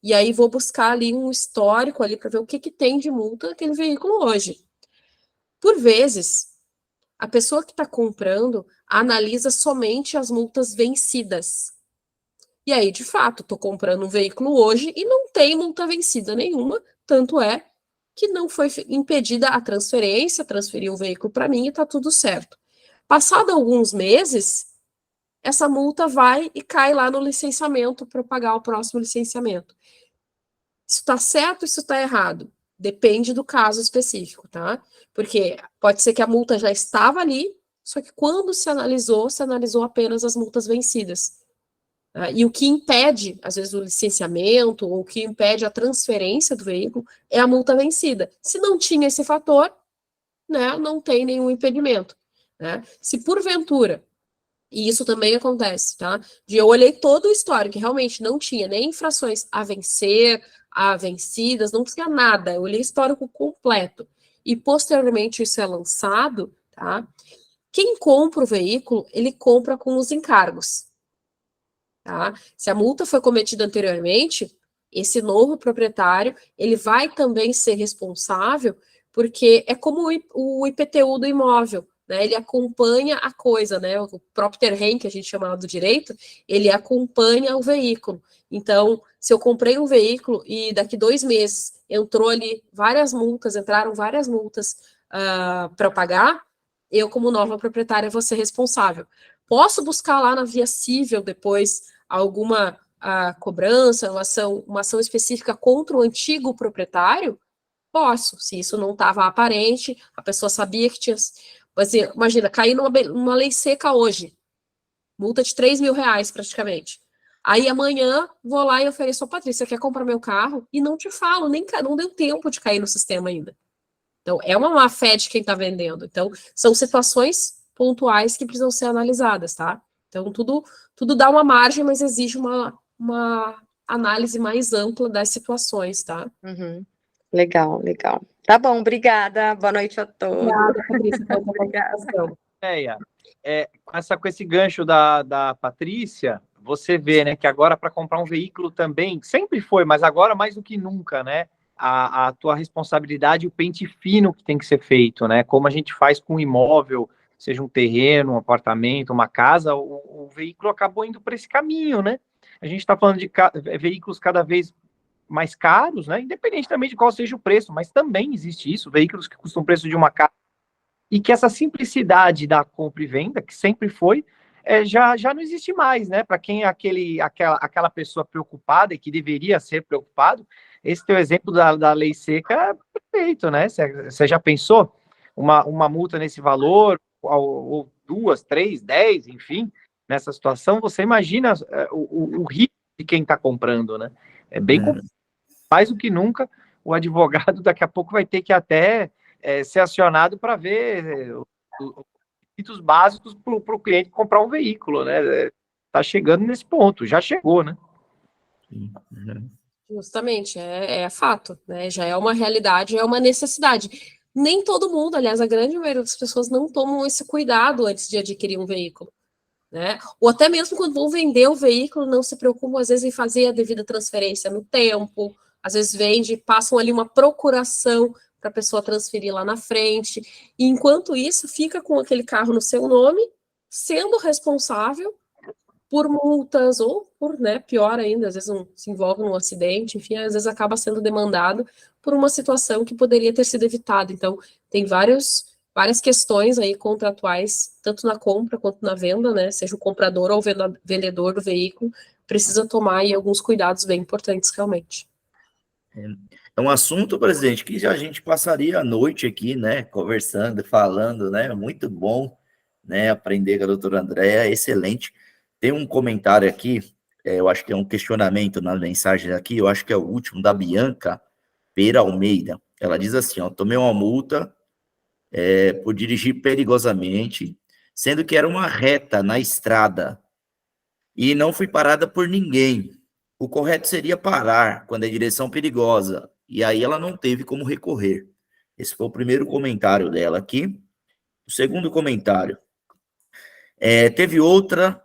e aí vou buscar ali um histórico ali para ver o que tem de multa naquele veículo hoje. Por vezes, a pessoa que está comprando analisa somente as multas vencidas. E aí, de fato, estou comprando um veículo hoje e não tem multa vencida nenhuma, tanto é que não foi impedida a transferência, transferiu o veículo para mim e está tudo certo. Passado alguns meses, essa multa vai e cai lá no licenciamento para pagar o próximo licenciamento. Isso está certo ou isso está errado? Depende do caso específico, tá? Porque pode ser que a multa já estava ali, só que quando se analisou apenas as multas vencidas. Tá? E o que impede, às vezes, o licenciamento, ou o que impede a transferência do veículo, é a multa vencida. Se não tinha esse fator, né, não tem nenhum impedimento. Né? Se porventura, e isso também acontece, tá? Eu olhei todo o histórico, que realmente não tinha nem infrações a vencer, a vencidas, não tinha nada. Eu olhei o histórico completo. E posteriormente isso é lançado, tá? Quem compra o veículo, ele compra com os encargos. Tá? Se a multa foi cometida anteriormente, esse novo proprietário, ele vai também ser responsável, porque é como o IPTU do imóvel, né? Ele acompanha a coisa, né? O próprio terreno, que a gente chama do direito, ele acompanha o veículo. Então, se eu comprei um veículo e daqui 2 meses entraram várias multas para eu pagar, eu, como nova proprietária, vou ser responsável. Posso buscar lá na via civil depois alguma cobrança, uma ação específica contra o antigo proprietário? Posso, se isso não estava aparente, a pessoa sabia que tinha... Mas, imagina, cair numa lei seca hoje, multa de R$3.000 praticamente. Aí amanhã vou lá e ofereço, Patrícia, quer comprar meu carro? E não te falo, não deu tempo de cair no sistema ainda. Então, é uma má fé de quem está vendendo. Então, são situações pontuais que precisam ser analisadas, tá? Então, tudo dá uma margem, mas exige uma análise mais ampla das situações, tá? Uhum. Legal, legal. Tá bom, obrigada. Boa noite a todos. Obrigada, Patrícia, pela Obrigada. participação. Com esse gancho da Patrícia, você vê, né, que agora para comprar um veículo também, sempre foi, mas agora mais do que nunca, né, a tua responsabilidade e o pente fino que tem que ser feito, né, como a gente faz com um imóvel, seja um terreno, um apartamento, uma casa, o veículo acabou indo para esse caminho, né, a gente está falando de veículos cada vez mais caros, né, independente também de qual seja o preço, mas também existe isso, veículos que custam o preço de uma casa, e que essa simplicidade da compra e venda, que sempre foi, já não existe mais, né? Para quem é aquela pessoa preocupada e que deveria ser preocupado, esse teu exemplo da lei seca é perfeito, né? Você já pensou uma multa nesse valor, ou 2, 3, 10, enfim, nessa situação? Você imagina o risco de quem está comprando, né? É bem complicado. Mais do que nunca, o advogado daqui a pouco vai ter que até ser acionado para ver os requisitos básicos para o cliente comprar um veículo, né? Está chegando nesse ponto, já chegou, né? Justamente, é fato, né? Já é uma realidade, é uma necessidade. Nem todo mundo, aliás, a grande maioria das pessoas não tomam esse cuidado antes de adquirir um veículo, né? Ou até mesmo quando vão vender o veículo, não se preocupam, às vezes, em fazer a devida transferência no tempo, às vezes passam ali uma procuração para a pessoa transferir lá na frente, e enquanto isso, fica com aquele carro no seu nome, sendo responsável por multas, ou por, né, pior ainda, às vezes se envolve num acidente, enfim, às vezes acaba sendo demandado por uma situação que poderia ter sido evitada. Então, tem várias questões aí contratuais, tanto na compra quanto na venda, né, seja o comprador ou o vendedor do veículo, precisa tomar aí alguns cuidados bem importantes, realmente. É um assunto, presidente, que a gente passaria a noite aqui, né, conversando, falando, né, muito bom, né, aprender com a doutora Andréa, excelente. Tem um comentário aqui, eu acho que é um questionamento na mensagem aqui, eu acho que é o último, da Bianca Pereira Almeida. Ela diz assim, tomei uma multa por dirigir perigosamente, sendo que era uma reta na estrada, e não fui parada por ninguém. O correto seria parar quando é direção perigosa, e aí ela não teve como recorrer. Esse foi o primeiro comentário dela aqui. O segundo comentário. Teve outra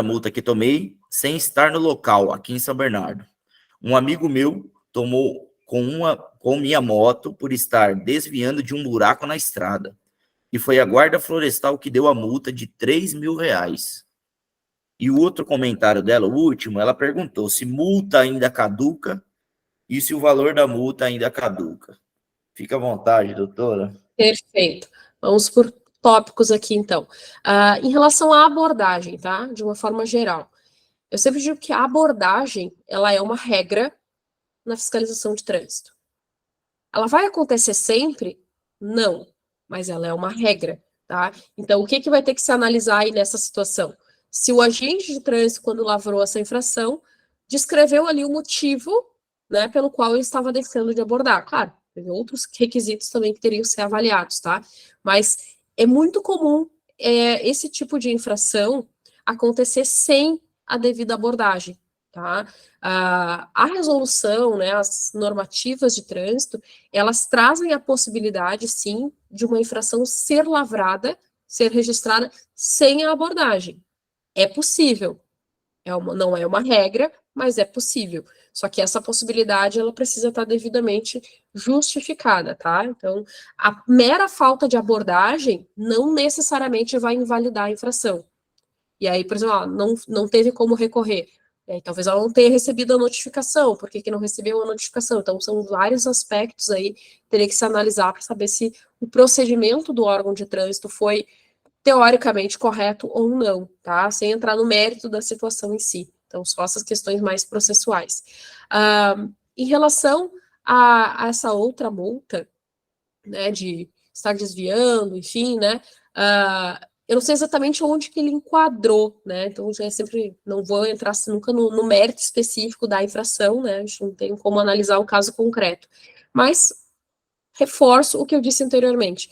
multa que tomei sem estar no local, aqui em São Bernardo. Um amigo meu tomou com minha moto por estar desviando de um buraco na estrada. E foi a guarda florestal que deu a multa de R$3.000. E o outro comentário dela, o último, ela perguntou se multa ainda caduca e se o valor da multa ainda caduca. Fica à vontade, doutora. Perfeito. Vamos por tópicos aqui, então. Em relação à abordagem, tá? De uma forma geral. Eu sempre digo que a abordagem, ela é uma regra na fiscalização de trânsito. Ela vai acontecer sempre? Não, mas ela é uma regra, tá? Então, o que vai ter que se analisar aí nessa situação? Se o agente de trânsito, quando lavrou essa infração, descreveu ali o motivo, né, pelo qual ele estava deixando de abordar. Claro, teve outros requisitos também que teriam que ser avaliados, tá? Mas é muito comum esse tipo de infração acontecer sem a devida abordagem, tá? A resolução, né, as normativas de trânsito, elas trazem a possibilidade, sim, de uma infração ser lavrada, ser registrada sem a abordagem. É possível. Não é uma regra, mas é possível. Só que essa possibilidade, ela precisa estar devidamente justificada, tá? Então, a mera falta de abordagem não necessariamente vai invalidar a infração. E aí, por exemplo, não teve como recorrer. Talvez ela não tenha recebido a notificação. Por que não recebeu a notificação? Então, são vários aspectos aí que teria que se analisar para saber se o procedimento do órgão de trânsito foi teoricamente correto ou não, tá? Sem entrar no mérito da situação em si. Então, só essas questões mais processuais. Em relação a essa outra multa, né, de estar desviando, enfim, né, eu não sei exatamente onde que ele enquadrou, né, então eu sempre não vou entrar nunca no mérito específico da infração, né, a gente não tem como analisar o caso concreto, mas reforço o que eu disse anteriormente.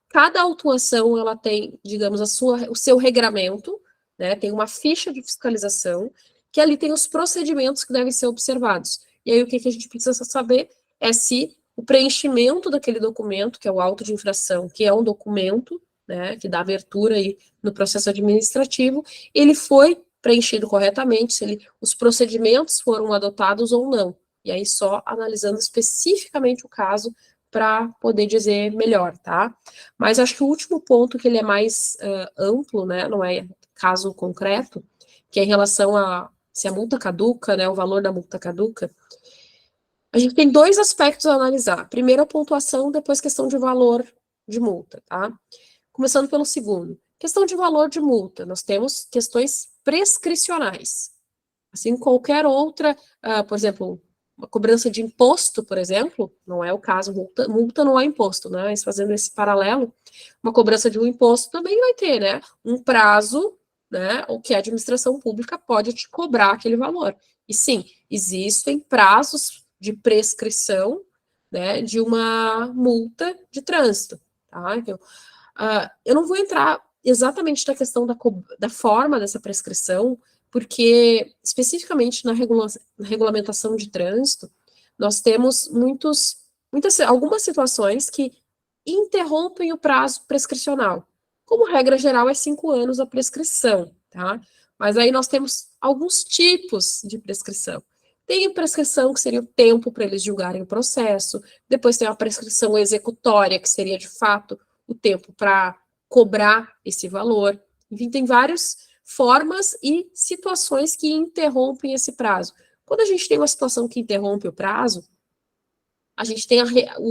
Cada autuação, ela tem, digamos, o seu regramento, né, tem uma ficha de fiscalização, que ali tem os procedimentos que devem ser observados. E aí o que a gente precisa saber é se o preenchimento daquele documento, que é o auto de infração, que é um documento, né, que dá abertura aí no processo administrativo, ele foi preenchido corretamente, se os procedimentos foram adotados ou não. E aí só analisando especificamente o caso para poder dizer melhor, tá? Mas acho que o último ponto, que ele é mais amplo, né, não é caso concreto, que é em relação a se a multa caduca, né, o valor da multa caduca, a gente tem dois aspectos a analisar. Primeiro a pontuação, depois questão de valor de multa, tá? Começando pelo segundo. Questão de valor de multa, nós temos questões prescricionais. Assim, qualquer outra, por exemplo, uma cobrança de imposto, por exemplo, não é o caso, multa não é imposto, né? Mas fazendo esse paralelo, uma cobrança de um imposto também vai ter, né? Um prazo, né? O que a administração pública pode te cobrar aquele valor. E sim, existem prazos de prescrição, né? De uma multa de trânsito, tá? Então, eu não vou entrar exatamente na questão da forma dessa prescrição, porque, especificamente na regulamentação de trânsito, nós temos algumas situações que interrompem o prazo prescricional. Como regra geral, é 5 anos a prescrição, tá? Mas aí nós temos alguns tipos de prescrição. Tem prescrição, que seria o tempo para eles julgarem o processo, depois tem a prescrição executória, que seria, de fato, o tempo para cobrar esse valor. Enfim, tem várias formas e situações que interrompem esse prazo. Quando a gente tem uma situação que interrompe o prazo, a gente tem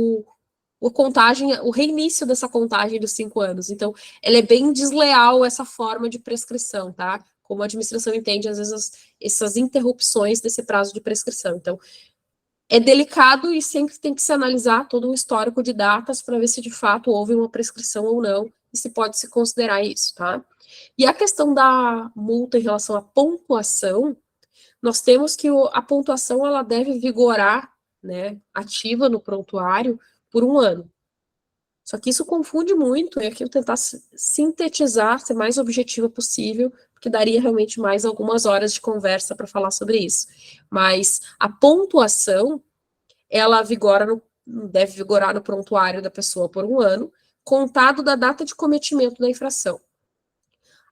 o reinício dessa contagem dos 5 anos. Então, ela é bem desleal, essa forma de prescrição, tá? Como a administração entende, às vezes, essas interrupções desse prazo de prescrição. Então, é delicado e sempre tem que se analisar todo um histórico de datas para ver se, de fato, houve uma prescrição ou não, e se pode se considerar isso, tá? E a questão da multa em relação à pontuação, nós temos que a pontuação, ela deve vigorar, né, ativa no prontuário por 1 ano. Só que isso confunde muito, e aqui eu tentar sintetizar, ser mais objetiva possível, porque daria realmente mais algumas horas de conversa para falar sobre isso. Mas a pontuação, ela deve vigorar no prontuário da pessoa por 1 ano, contado da data de cometimento da infração.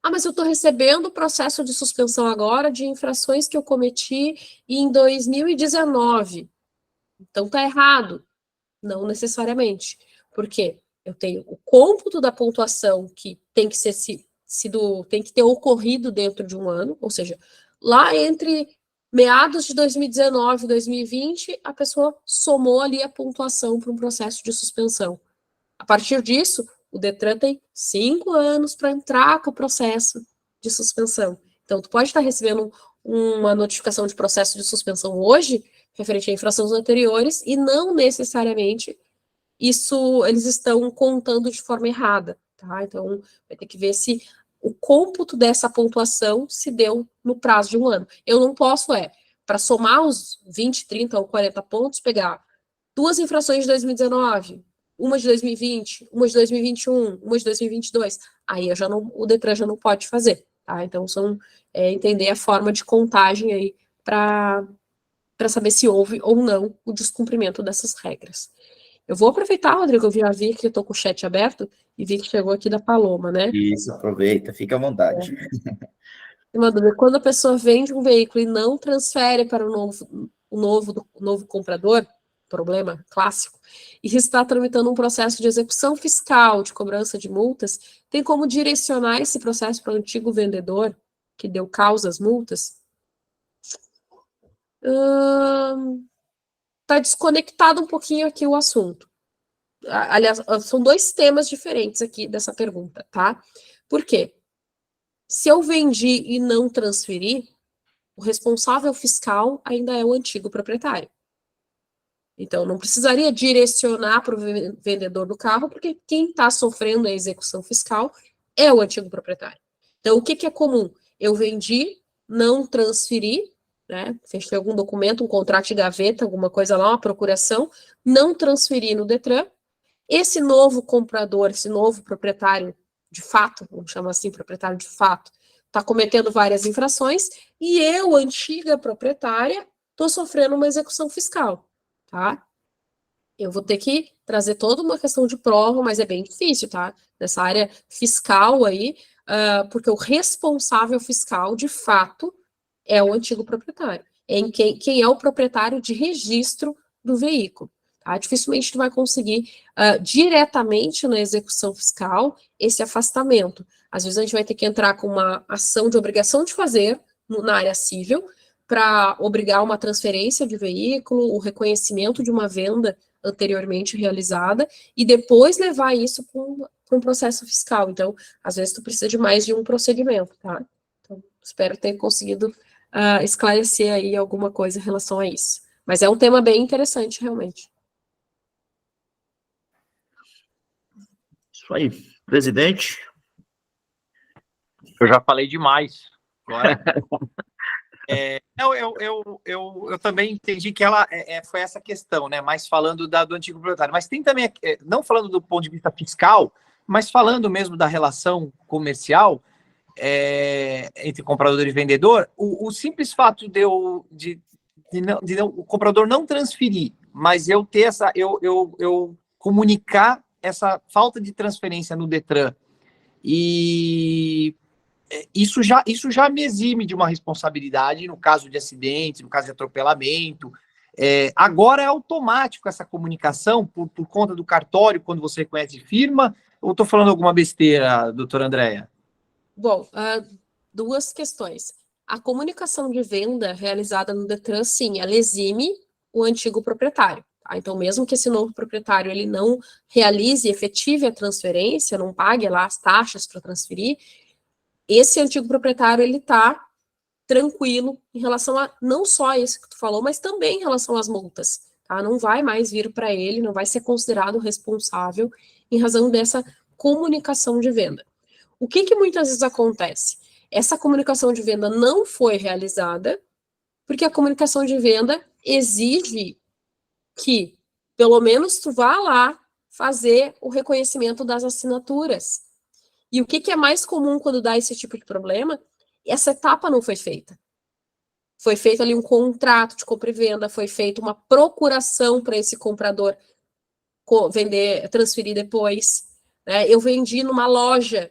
Mas eu estou recebendo o processo de suspensão agora de infrações que eu cometi em 2019. Então, está errado. Não necessariamente. Por quê? Eu tenho o cômputo da pontuação que tem que tem que ter ocorrido dentro de 1 ano, ou seja, lá entre meados de 2019 e 2020, a pessoa somou ali a pontuação para um processo de suspensão. A partir disso, o Detran tem 5 anos para entrar com o processo de suspensão. Então, tu pode estar recebendo uma notificação de processo de suspensão hoje, referente a infrações anteriores, e não necessariamente isso eles estão contando de forma errada, tá? Então, vai ter que ver se o cômputo dessa pontuação se deu no prazo de um ano. Eu não posso, para somar os 20, 30 ou 40 pontos, pegar 2 infrações de 2019, uma de 2020, uma de 2021, uma de 2022. Aí o Detran já não pode fazer, tá? Então, entender a forma de contagem aí para saber se houve ou não o descumprimento dessas regras. Eu vou aproveitar, Rodrigo, eu já vi que eu estou com o chat aberto e vi que chegou aqui da Paloma, né? Isso, aproveita, fica à vontade. Uma dúvida, quando a pessoa vende um veículo e não transfere para o novo comprador, problema clássico, e está tramitando um processo de execução fiscal, de cobrança de multas, tem como direcionar esse processo para o antigo vendedor, que deu causa às multas? Está desconectado um pouquinho aqui o assunto. Aliás, são 2 temas diferentes aqui dessa pergunta, tá? Por quê? Se eu vendi e não transferi, o responsável fiscal ainda é o antigo proprietário. Então, não precisaria direcionar para o vendedor do carro, porque quem está sofrendo a execução fiscal é o antigo proprietário. Então, o que é comum? Eu vendi, não transferi, né? Fechei algum documento, um contrato de gaveta, alguma coisa lá, uma procuração, não transferi no Detran. Esse novo comprador, esse novo proprietário de fato, vamos chamar assim, proprietário de fato, está cometendo várias infrações e eu, antiga proprietária, estou sofrendo uma execução fiscal, tá? Eu vou ter que trazer toda uma questão de prova, mas é bem difícil, tá? Nessa área fiscal aí, porque o responsável fiscal, de fato, é o antigo proprietário. Quem é o proprietário de registro do veículo. Tá? Dificilmente tu vai conseguir diretamente na execução fiscal esse afastamento. Às vezes a gente vai ter que entrar com uma ação de obrigação de fazer na área civil para obrigar uma transferência de veículo, o reconhecimento de uma venda anteriormente realizada e depois levar isso para um processo fiscal. Então, às vezes tu precisa de mais de um procedimento, tá? Então, espero ter conseguido esclarecer aí alguma coisa em relação a isso. Mas é um tema bem interessante, realmente. Isso aí. Presidente? Eu já falei demais. Agora. Eu também entendi que ela foi essa questão, né? Mas falando do antigo proprietário. Mas tem também, não falando do ponto de vista fiscal, mas falando mesmo da relação comercial entre comprador e vendedor, o simples fato de o comprador não transferir, mas eu ter eu comunicar essa falta de transferência no Detran e isso já me exime de uma responsabilidade no caso de acidente, no caso de atropelamento. Agora é automático essa comunicação por conta do cartório, quando você reconhece firma, ou estou falando alguma besteira, doutora Andréia? Bom, 2 questões. A comunicação de venda realizada no Detran, sim, ela exime o antigo proprietário. Tá? Então, mesmo que esse novo proprietário ele não realize, efetive a transferência, não pague lá as taxas para transferir, esse antigo proprietário, ele está tranquilo em relação a, não só isso que tu falou, mas também em relação às multas, tá? Não vai mais vir para ele, não vai ser considerado responsável em razão dessa comunicação de venda. O que muitas vezes acontece? Essa comunicação de venda não foi realizada, porque a comunicação de venda exige que, pelo menos, tu vá lá fazer o reconhecimento das assinaturas. E o que é mais comum quando dá esse tipo de problema? Essa etapa não foi feita. Foi feito ali um contrato de compra e venda, foi feita uma procuração para esse comprador transferir depois. Né? Eu vendi numa loja,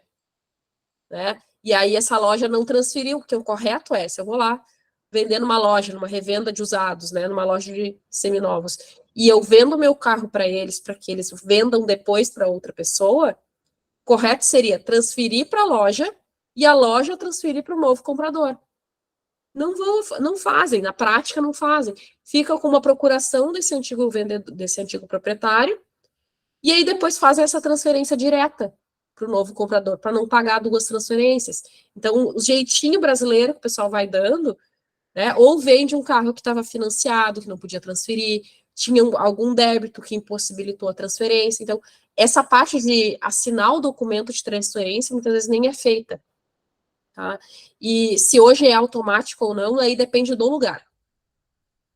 né? E aí essa loja não transferiu, porque o correto é, se eu vou lá vender numa loja, numa revenda de usados, né? Numa loja de seminovos, e eu vendo meu carro para eles, para que eles vendam depois para outra pessoa, correto seria transferir para a loja e a loja transferir para o novo comprador. Não fazem, na prática não fazem. Fica com uma procuração desse antigo vendedor, desse antigo proprietário, e aí depois fazem essa transferência direta para o novo comprador, para não pagar 2 transferências. Então, o jeitinho brasileiro que o pessoal vai dando, né? Ou vende um carro que estava financiado, que não podia transferir, tinha algum débito que impossibilitou a transferência. Então, essa parte de assinar o documento de transferência muitas vezes nem é feita. Tá? E se hoje é automático ou não, aí depende do lugar.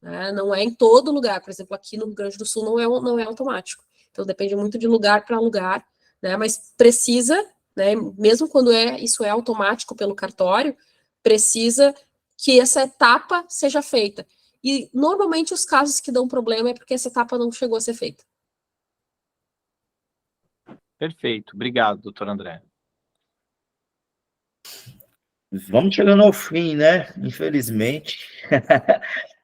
Né? Não é em todo lugar. Por exemplo, aqui no Rio Grande do Sul não é automático. Então, depende muito de lugar para lugar, né? Mas precisa, né, mesmo quando isso é automático pelo cartório, precisa que essa etapa seja feita. E, normalmente, os casos que dão problema é porque essa etapa não chegou a ser feita. Perfeito. Obrigado, doutor André. Vamos chegando ao fim, né? Infelizmente,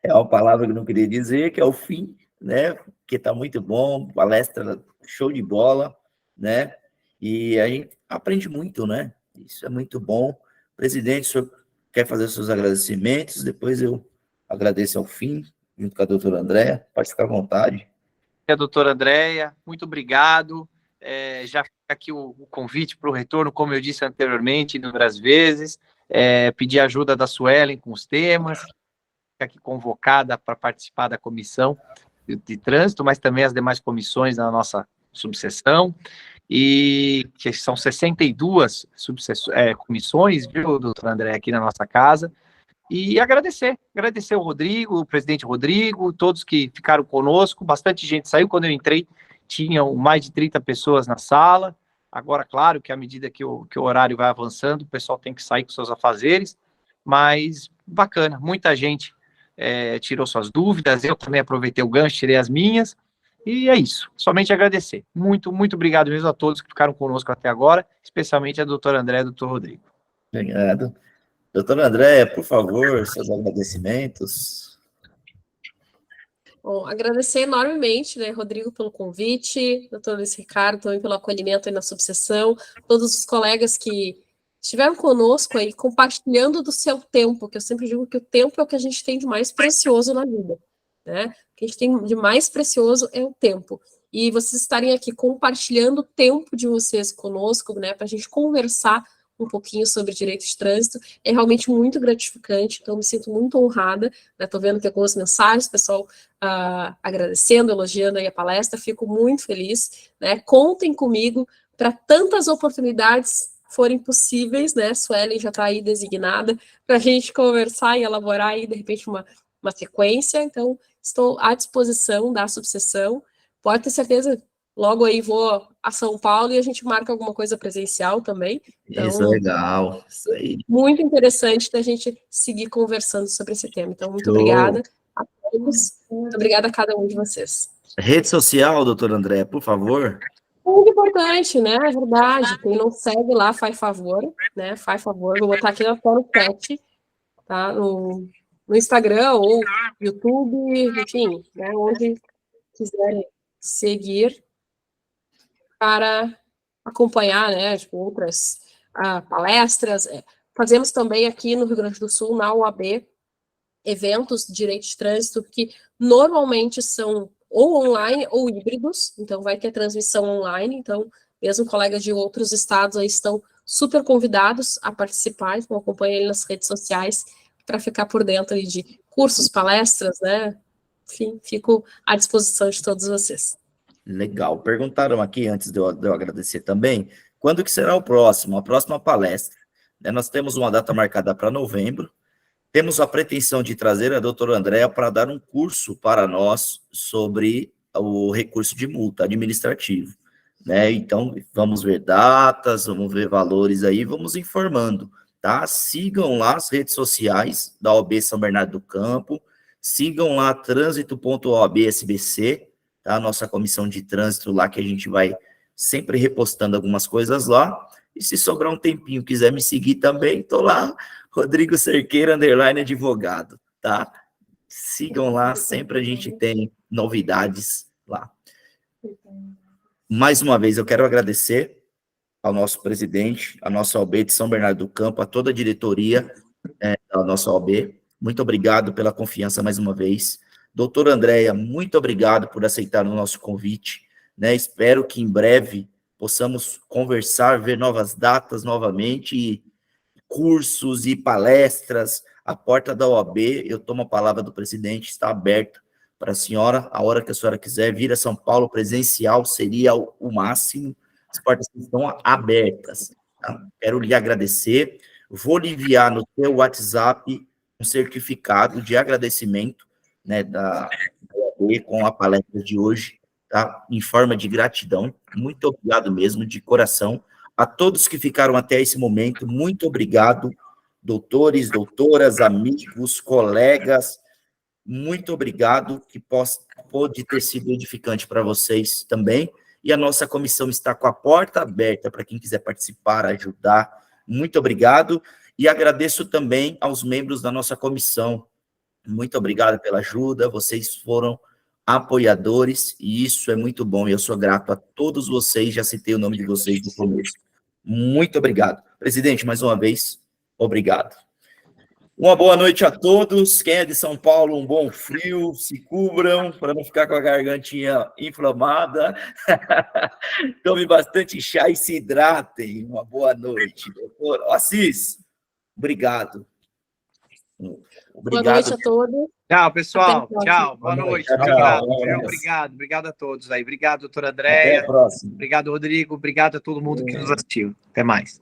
é uma palavra que eu não queria dizer, que é o fim, né? Porque tá muito bom, palestra show de bola, né? E a gente aprende muito, né? Isso é muito bom. Presidente, o senhor quer fazer seus agradecimentos? Depois eu agradeço ao fim, junto com a doutora Andréa. Pode ficar à vontade. Doutora Andréia, muito obrigado. Já fica aqui o convite para o retorno, como eu disse anteriormente, inúmeras vezes. Pedir ajuda da Suelen com os temas, fica aqui convocada para participar da comissão de trânsito, mas também as demais comissões da nossa subseção, e que são 62 comissões, viu, doutor André, aqui na nossa casa, e agradecer o Rodrigo, o presidente Rodrigo, todos que ficaram conosco, bastante gente saiu. Quando eu entrei, tinham mais de 30 pessoas na sala. Agora, claro que à medida que o horário vai avançando, o pessoal tem que sair com seus afazeres, mas bacana, muita gente tirou suas dúvidas, eu também aproveitei o gancho, tirei as minhas, e é isso, somente agradecer. Muito, muito obrigado mesmo a todos que ficaram conosco até agora, especialmente a doutora André e a doutor Rodrigo. Obrigado. Doutora Andréa, por favor, seus agradecimentos. Bom, agradecer enormemente, né, Rodrigo, pelo convite, doutor Luiz Ricardo também pelo acolhimento aí na subseção, todos os colegas que estiveram conosco aí, compartilhando do seu tempo, que eu sempre digo que o tempo é o que a gente tem de mais precioso na vida, né? O que a gente tem de mais precioso é o tempo. E vocês estarem aqui compartilhando o tempo de vocês conosco, né, para a gente conversar um pouquinho sobre direito de trânsito, é realmente muito gratificante, então me sinto muito honrada, né, tô vendo que algumas mensagens, pessoal agradecendo, elogiando aí a palestra, fico muito feliz, né, contem comigo para tantas oportunidades forem possíveis, né, Suelen já está aí designada, para a gente conversar e elaborar aí, de repente, uma sequência, então estou à disposição da subseção, pode ter certeza. Logo aí vou a São Paulo e a gente marca alguma coisa presencial também. Então, isso é legal. Isso aí. Muito interessante da gente seguir conversando sobre esse tema. Então, muito obrigada a todos. Muito obrigada a cada um de vocês. Rede social, doutor André, por favor. Muito importante, né? É verdade. Quem não segue lá, faz favor, né? Faz favor. Vou botar aqui até no chat, tá? No Instagram ou YouTube, enfim, né? Onde quiserem seguir, para acompanhar, né, tipo, outras palestras. Fazemos também aqui no Rio Grande do Sul, na UAB, eventos de direito de trânsito que normalmente são ou online ou híbridos, então vai ter transmissão online, então mesmo colegas de outros estados aí estão super convidados a participar, então acompanhem ele nas redes sociais para ficar por dentro aí de cursos, palestras, né, enfim, fico à disposição de todos vocês. Legal. Perguntaram aqui, antes de eu agradecer também, quando que será a próxima palestra? Nós temos uma data marcada para novembro, temos a pretensão de trazer a doutora Andréa para dar um curso para nós sobre o recurso de multa administrativo, né? Então, vamos ver datas, vamos ver valores aí, vamos informando, tá? Sigam lá as redes sociais da OAB São Bernardo do Campo, sigam lá trânsito.oab.sbc, tá? A nossa comissão de trânsito lá, que a gente vai sempre repostando algumas coisas lá. E se sobrar um tempinho, quiser me seguir também, tô lá, Rodrigo Cerqueira, _advogado, tá? Sigam lá, sempre a gente tem novidades lá. Mais uma vez, eu quero agradecer ao nosso presidente, a nossa OAB de São Bernardo do Campo, a toda a diretoria da nossa OAB. Muito obrigado pela confiança mais uma vez. Doutora Andréa, muito obrigado por aceitar o nosso convite, né? Espero que em breve possamos conversar, ver novas datas novamente, e cursos e palestras, A porta da OAB, eu tomo a palavra do presidente, está aberta para a senhora, a hora que a senhora quiser vir a São Paulo presencial seria o máximo, as portas estão abertas. Tá? Quero lhe agradecer, vou lhe enviar no seu WhatsApp um certificado de agradecimento, né, da OAB com a palestra de hoje, tá? Em forma de gratidão. Muito obrigado mesmo, de coração. A todos que ficaram até esse momento, muito obrigado, doutores, doutoras, amigos, colegas, muito obrigado, que pode ter sido edificante para vocês também, e a nossa comissão está com a porta aberta para quem quiser participar, ajudar. Muito obrigado, e agradeço também aos membros da nossa comissão. Muito obrigado pela ajuda, vocês foram apoiadores, e isso é muito bom, e eu sou grato a todos vocês, já citei o nome de vocês no começo. Muito obrigado. Presidente, mais uma vez, obrigado. Uma boa noite a todos. Quem é de São Paulo, um bom frio, se cubram para não ficar com a gargantinha inflamada. Tome bastante chá e se hidratem. Uma boa noite, doutor. Assis, obrigado. Boa noite a todos. Tchau, pessoal. Até a Tchau. próxima. Boa noite. Tchau, Obrigado. tchau. Obrigado. Obrigado a todos aí. Obrigado, doutora Até Andréia. a próxima. Obrigado, Rodrigo. Obrigado a todo mundo que nos assistiu. Até mais.